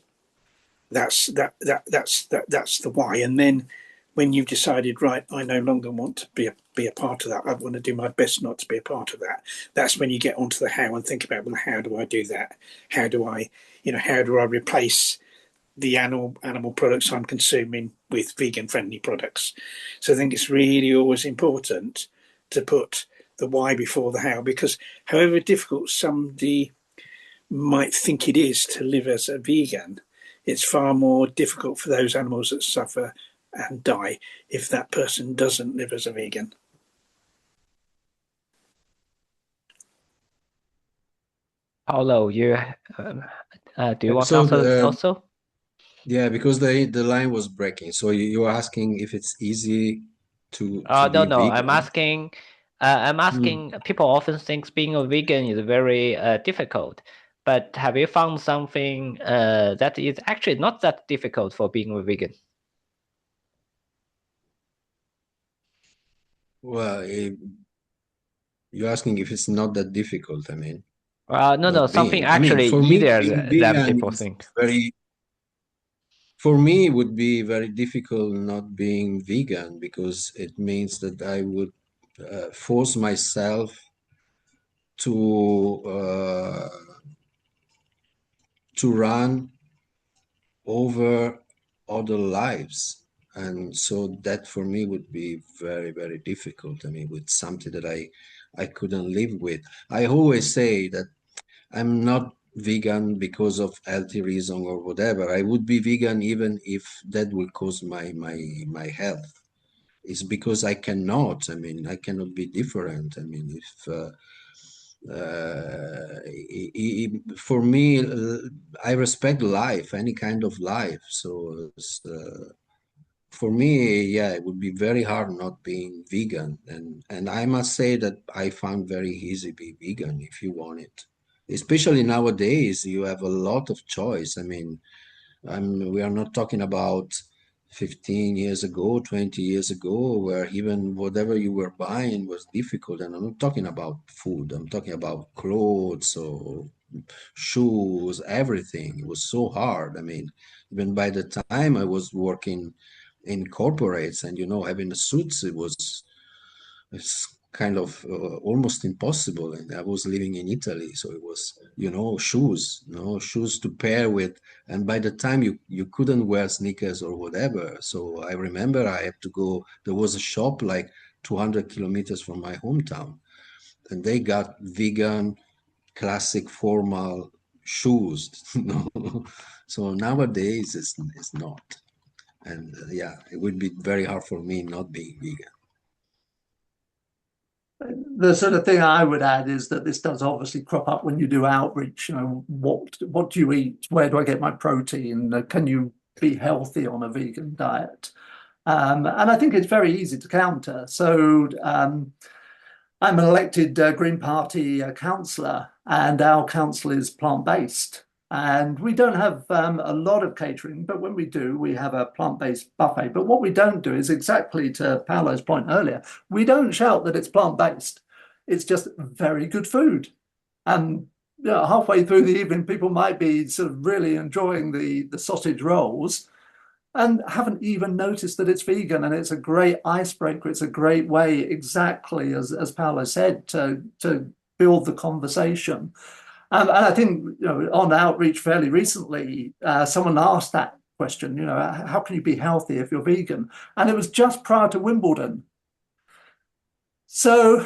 That's the why. And then when you've decided, right, I no longer want to be a part of that, I want to do my best not to be a part of that, that's when you get onto the how and think about, well, how do I do that? How do I replace the animal products I'm consuming with vegan friendly products? So I think it's really always important to put the why before the how, because however difficult somebody might think it is to live as a vegan, it's far more difficult for those animals that suffer and die if that person doesn't live as a vegan. Paulo, you do you want to answer also? Yeah, because the line was breaking. So you were asking if it's easy to be No. vegan. I'm asking. People often think being a vegan is very difficult, but have you found something that is actually not that difficult for being a vegan? Well, you're asking if it's not that difficult. I mean, No, not something being. I mean, actually for me, easier being than vegan people is think. very. For me, it would be very difficult not being vegan because it means that I would force myself to run over other lives. And so that for me would be very, very difficult. I mean, with something that I couldn't live with. I always say that I'm not vegan because of healthy reason or whatever. I would be vegan even if that will cause my health. It's because I cannot. I mean, I cannot be different. I mean, if for me, I respect life, any kind of life. So for me, yeah, it would be very hard not being vegan. And I must say that I found very easy be vegan if you want it. Especially nowadays, you have a lot of choice. I mean, we are not talking about 15 years ago, 20 years ago, where even whatever you were buying was difficult. And I'm not talking about food, I'm talking about clothes or shoes, everything. It was so hard. I mean, even by the time I was working in corporates and, having a suits, it's kind of almost impossible. And I was living in Italy, so it was, shoes, shoes to pair with. And by the time you couldn't wear sneakers or whatever. So I remember I had to go, there was a shop like 200 kilometers from my hometown, and they got vegan, classic formal shoes. So nowadays it's not. And yeah, it would be very hard for me not being vegan. The sort of thing I would add is that this does obviously crop up when you do outreach. You know, what do you eat? Where do I get my protein? Can you be healthy on a vegan diet? And I think it's very easy to counter. So I'm an elected Green Party councillor, and our council is plant-based. And we don't have a lot of catering, but when we do, we have a plant-based buffet. But what we don't do is exactly to Paolo's point earlier, we don't shout that it's plant-based. It's just very good food. And you know, halfway through the evening, people might be sort of really enjoying the sausage rolls and haven't even noticed that it's vegan. And it's a great icebreaker. It's a great way, exactly as Paolo said, to build the conversation. And I think, you know, on outreach fairly recently, someone asked that question, you know, how can you be healthy if you're vegan? And it was just prior to Wimbledon. So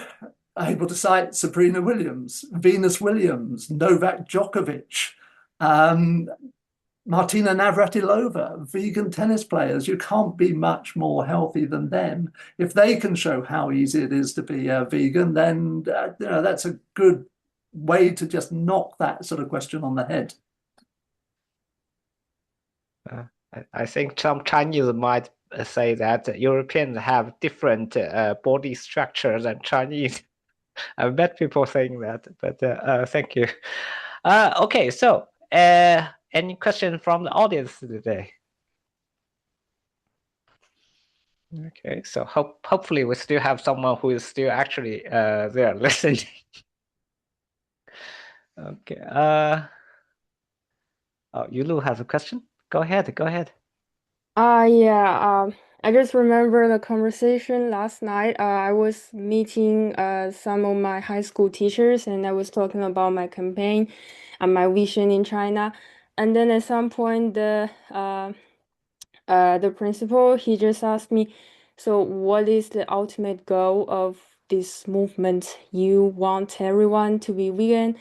able to cite Sabrina Williams, Venus Williams, Novak Djokovic, Martina Navratilova, vegan tennis players. You can't be much more healthy than them. If they can show how easy it is to be a vegan, then you know, that's a good way to just knock that sort of question on the head. I think some Chinese might say that Europeans have different body structure than Chinese. I've met people saying that, but thank you. Okay, so any question from the audience today? Okay, so hopefully we still have someone who is still actually there listening. Okay. Oh, Yulu has a question. Go ahead. Yeah, I just remember the conversation last night. I was meeting some of my high school teachers and I was talking about my campaign and my vision in China. And then at some point the principal he just asked me, so what is the ultimate goal of this movement? You want everyone to be vegan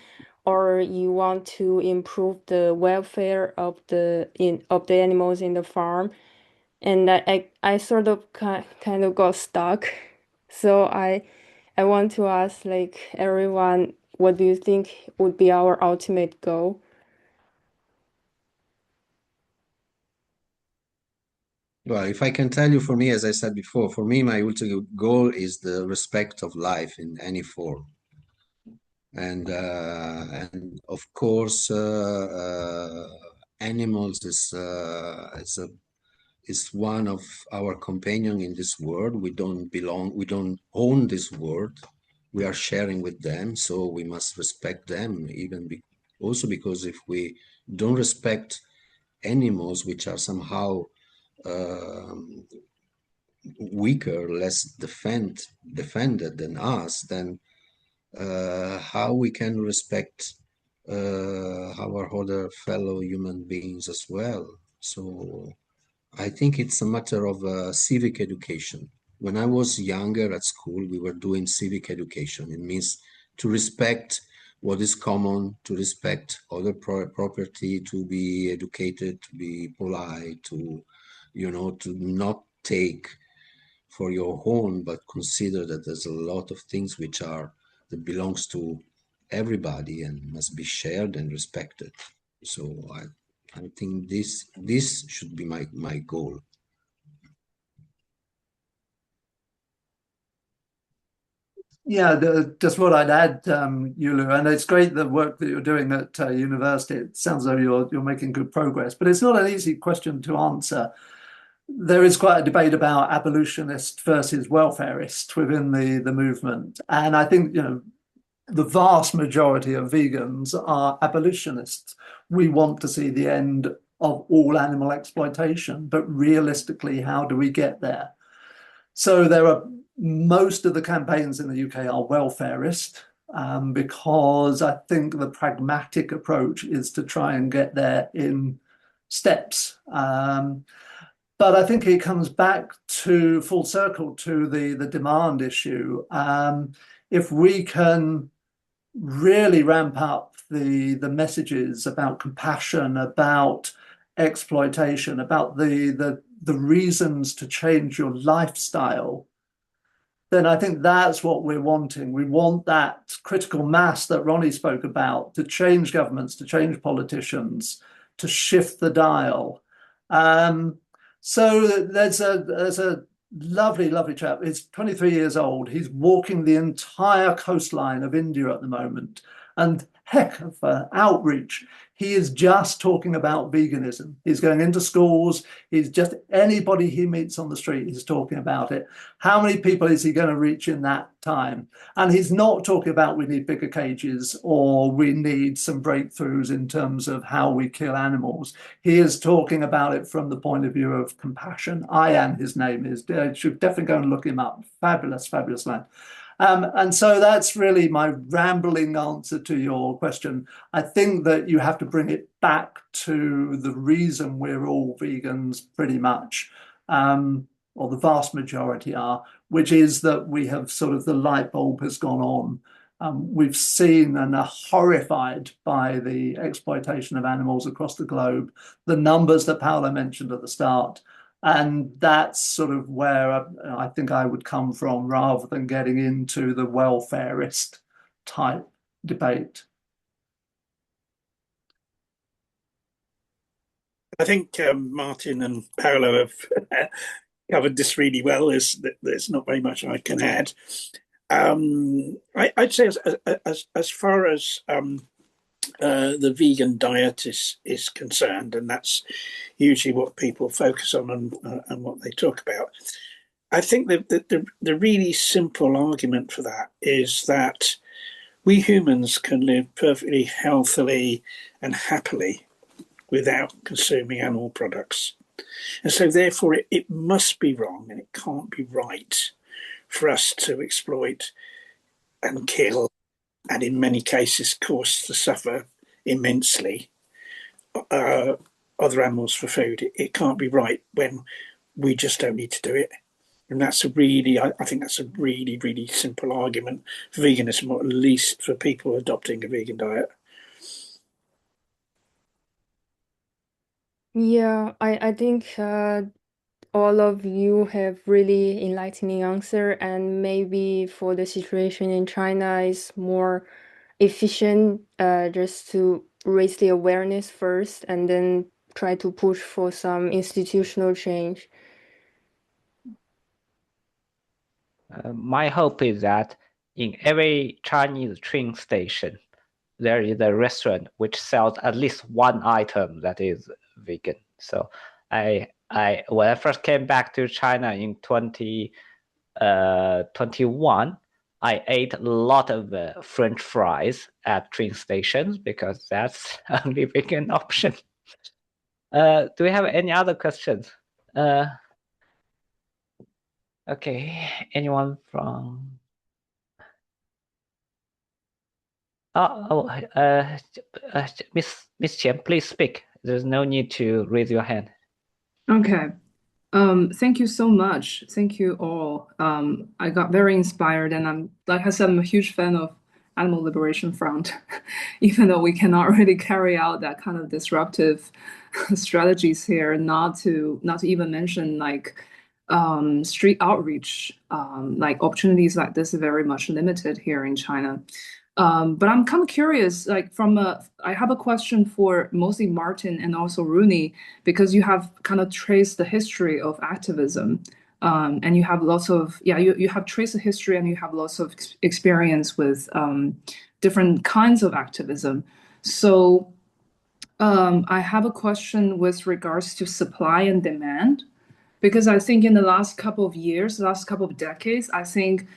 or you want to improve the welfare of the animals in the farm? And I sort of kind of got stuck. So I want to ask like everyone, what do you think would be our ultimate goal? Well, if I can tell you, for me, as I said before, for me, my ultimate goal is the respect of life in any form. And of course, animals is one of our companion in this world. We don't own this world. We are sharing with them, so we must respect them, also because if we don't respect animals which are somehow weaker, less defended than us, then how we can respect our other fellow human beings as well. So I think it's a matter of civic education. When I was younger at school, we were doing civic education. It means to respect what is common, to respect other property, to be educated, to be polite, to not take for your own, but consider that there's a lot of things that belongs to everybody and must be shared and respected. So I think this should be my goal. Yeah, just what I'd add, Yulu, and it's great the work that you're doing at university. It sounds though you're making good progress, but it's not an easy question to answer. There is quite a debate about abolitionist versus welfarist within the movement, and I think the vast majority of vegans are abolitionists. We want to see the end of all animal exploitation, but realistically, how do we get there? So most of the campaigns in the UK are welfarist, because I think the pragmatic approach is to try and get there in steps. But I think it comes back to full circle to the demand issue. If we can really ramp up the messages about compassion, about exploitation, about the reasons to change your lifestyle, then I think that's what we're wanting. We want that critical mass that Ronnie spoke about to change governments, to change politicians, to shift the dial. So there's a lovely, lovely chap. He's 23 years old. He's walking the entire coastline of India at the moment. And heck of outreach. He is just talking about veganism. He's going into schools. He's just anybody he meets on the street, he's talking about it. How many people is he going to reach in that time? And he's not talking about we need bigger cages or we need some breakthroughs in terms of how we kill animals. He is talking about it from the point of view of compassion. Ayan, his name is. You should definitely go and look him up. Fabulous, fabulous man. And so that's really my rambling answer to your question. I think that you have to bring it back to the reason we're all vegans pretty much, or the vast majority are, which is that we have sort of the light bulb has gone on. We've seen and are horrified by the exploitation of animals across the globe, the numbers that Paolo mentioned at the start. And that's sort of where I think I would come from rather than getting into the welfarist type debate. I think Martin and Paolo have covered this really well. There's not very much I can add. I'd say as far as the vegan diet is concerned, and that's usually what people focus on and what they talk about. I think the really simple argument for that is that we humans can live perfectly healthily and happily without consuming animal products. And so therefore it must be wrong and it can't be right for us to exploit and kill, and in many cases cause to suffer immensely other animals for food. It can't be right when we just don't need to do it. And that's I think that's a really, really simple argument for veganism, or at least for people adopting a vegan diet. Yeah, I think all of you have really enlightening answer, and maybe for the situation in China is more efficient just to raise the awareness first and then try to push for some institutional change. My hope is that in every Chinese train station, there is a restaurant which sells at least one item that is vegan. So when I first came back to China in 2021, I ate a lot of French fries at train stations because that's the only vegan option. Do we have any other questions? Okay, anyone from? Miss Qian, please speak. There's no need to raise your hand. Okay. Thank you so much. Thank you all. I got very inspired, and I'm, like I said, I'm a huge fan of Animal Liberation Front, even though we cannot really carry out that kind of disruptive strategies here, not to even mention like street outreach, like opportunities like this are very much limited here in China. But I'm kind of curious, like I have a question for mostly Martin and also Rooney, because you have kind of traced the history of activism, and you have lots of, you have traced the history and you have lots of experience with different kinds of activism. So I have a question with regards to supply and demand, because I think in the last couple of years, last couple of decades, I think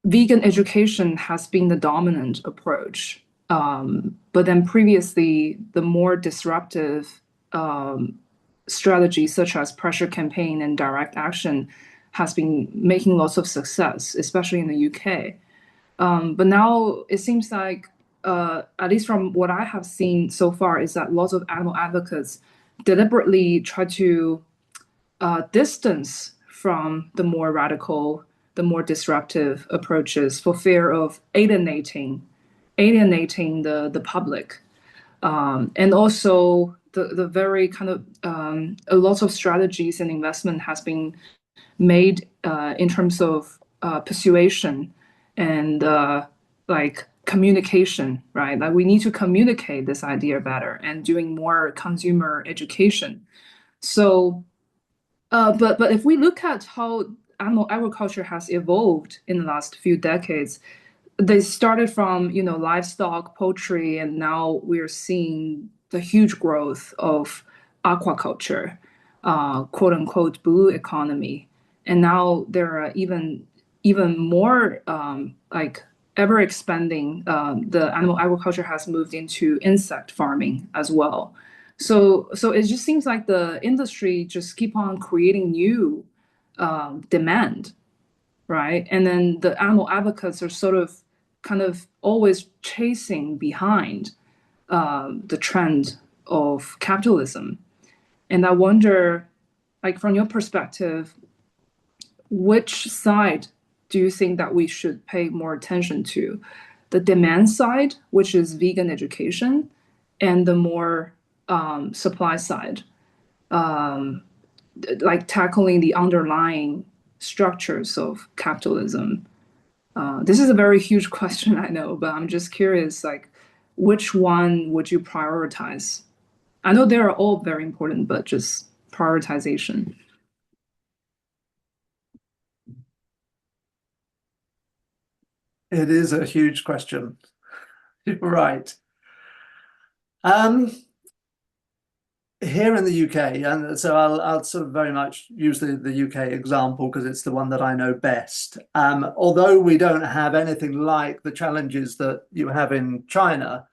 vegan education has been the dominant approach. But then previously, the more disruptive strategies such as pressure campaign and direct action has been making lots of success, especially in the UK. But now it seems like, at least from what I have seen so far, is that lots of animal advocates deliberately try to distance from the more radical, the more disruptive approaches for fear of alienating the public. And also the very kind of a lot of strategies and investment has been made in terms of persuasion and like communication, right? Like we need to communicate this idea better and doing more consumer education. So, but if we look at how animal agriculture has evolved in the last few decades, they started from livestock, poultry, and now we're seeing the huge growth of aquaculture, quote unquote blue economy, and now there are even more like ever expanding. The animal agriculture has moved into insect farming as well. So it just seems like the industry just keep on creating new demand, right? And then the animal advocates are sort of kind of always chasing behind the trend of capitalism. And I wonder, like from your perspective, which side do you think that we should pay more attention to? The demand side, which is vegan education, and the more supply side, like tackling the underlying structures of capitalism. This is a very huge question, I know, but I'm just curious, like, which one would you prioritize? I know they are all very important, but just prioritization. It is a huge question. You're right. Here in the UK, and so I'll sort of very much use the UK example because it's the one that I know best. Although we don't have anything like the challenges that you have in China,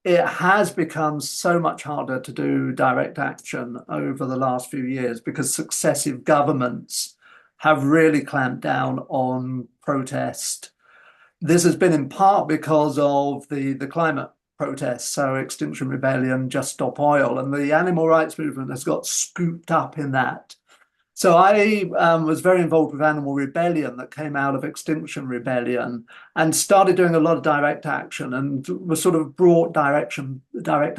it has become so much harder to do direct action over the last few years because successive governments have really clamped down on protest. This has been in part because of the climate protests, so Extinction Rebellion, Just Stop Oil, and the animal rights movement has got scooped up in that. So I was very involved with Animal Rebellion that came out of Extinction Rebellion and started doing a lot of direct action and was sort of brought direct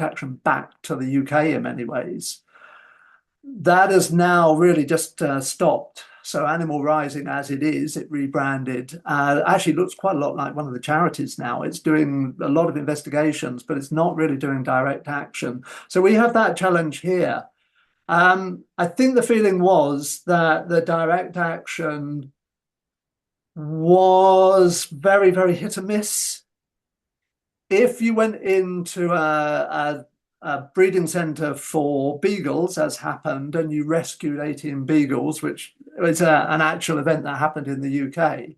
action back to the UK in many ways. That has now really just stopped. So Animal Rising, as it is, it rebranded, actually looks quite a lot like one of the charities now. It's doing a lot of investigations, but it's not really doing direct action. So we have that challenge here. I think the feeling was that the direct action was very, very hit or miss. If you went into a breeding centre for beagles, as happened, and you rescued 18 beagles, which is an actual event that happened in the UK,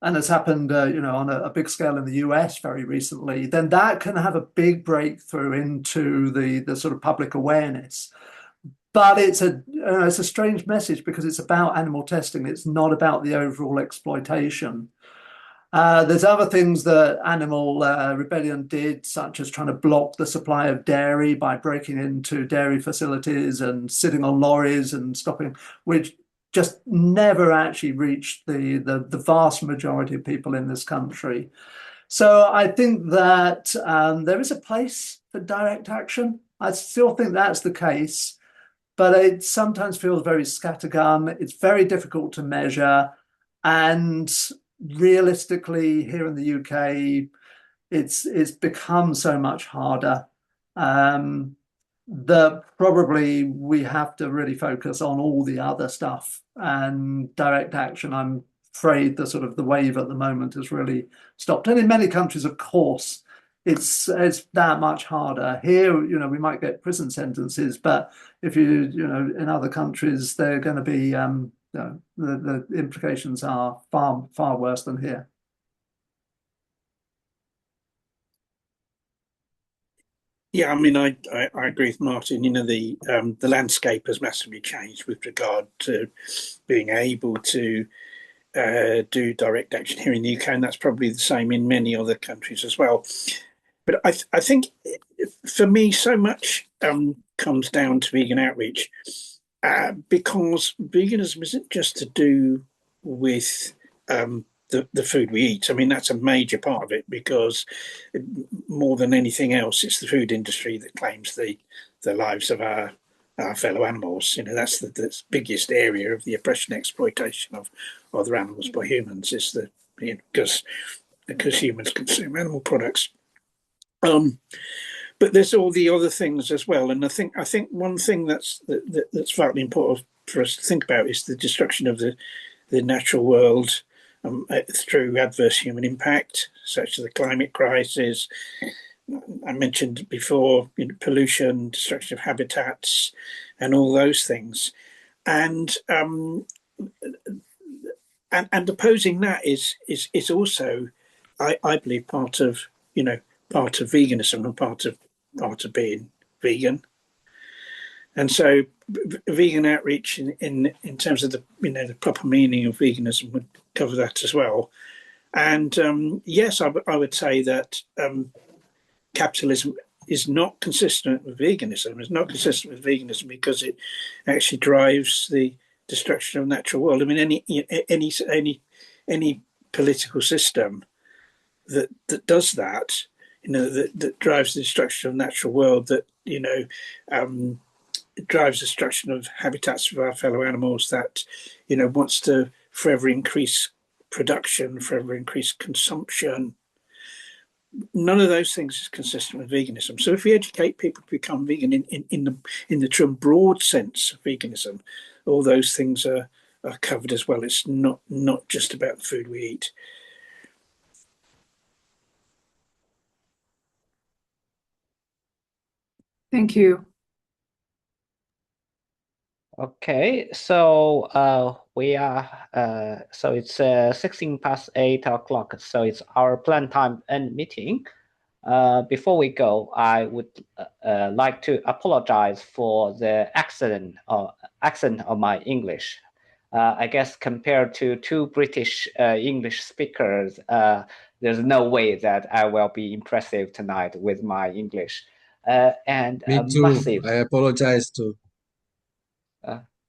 and has happened, on a big scale in the US very recently, then that can have a big breakthrough into the sort of public awareness. But it's a strange message because it's about animal testing. It's not about the overall exploitation. There's other things that Animal Rebellion did, such as trying to block the supply of dairy by breaking into dairy facilities and sitting on lorries and stopping, which just never actually reached the vast majority of people in this country. So I think that there is a place for direct action. I still think that's the case, but it sometimes feels very scattergun. It's very difficult to measure. And realistically, here in the UK, it's become so much harder that probably we have to really focus on all the other stuff. And direct action, I'm afraid the sort of the wave at the moment has really stopped. And in many countries, of course, it's that much harder. Here, we might get prison sentences, but if in other countries, they're going to be the implications are far, far worse than here. Yeah, I mean, I agree with Martin. The landscape has massively changed with regard to being able to do direct action here in the UK, and that's probably the same in many other countries as well. But I think for me, so much comes down to vegan outreach because veganism isn't just to do with the food we eat. I mean, that's a major part of it because more than anything else, it's the food industry that claims the lives of our our fellow animals. That's the biggest area of the oppression and exploitation of other animals by humans, is because humans consume animal products. But there's all the other things as well, and I think one thing that's vitally important for us to think about is the destruction of the natural world through adverse human impact, such as the climate crisis. I mentioned before, pollution, destruction of habitats, and all those things, and opposing that is also, I believe, part of veganism and part of being vegan. And so, vegan outreach in terms of the proper meaning of veganism would cover that as well. And yes, I would say that capitalism is not consistent with veganism. It's not consistent with veganism because it actually drives the destruction of the natural world. I mean, any political system that does that, that drives the destruction of the natural world, that drives the destruction of habitats of our fellow animals, that wants to forever increase production, forever increase consumption. None of those things is consistent with veganism. So if we educate people to become vegan in the true and broad sense of veganism, all those things are covered as well. It's not just about the food we eat. Thank you. Okay, so we are so it's 16 past 8 o'clock, so it's our plan time end meeting. Before we go, I would like to apologize for the accent of my English. I guess compared to two British English speakers, there's no way that I will be impressive tonight with my English. And Me too. massive. I apologize too.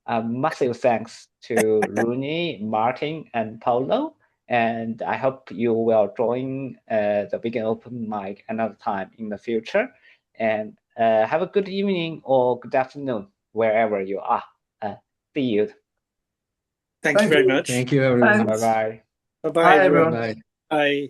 A massive thanks to Rooney, Martin, and Paulo. And I hope you will join the Vegan Open Mic another time in the future. And have a good evening or good afternoon, wherever you are. See you. Thank you very much. Thank you, everyone. Thanks. Bye-bye. Bye-bye, Bye, everyone. everyone. Bye.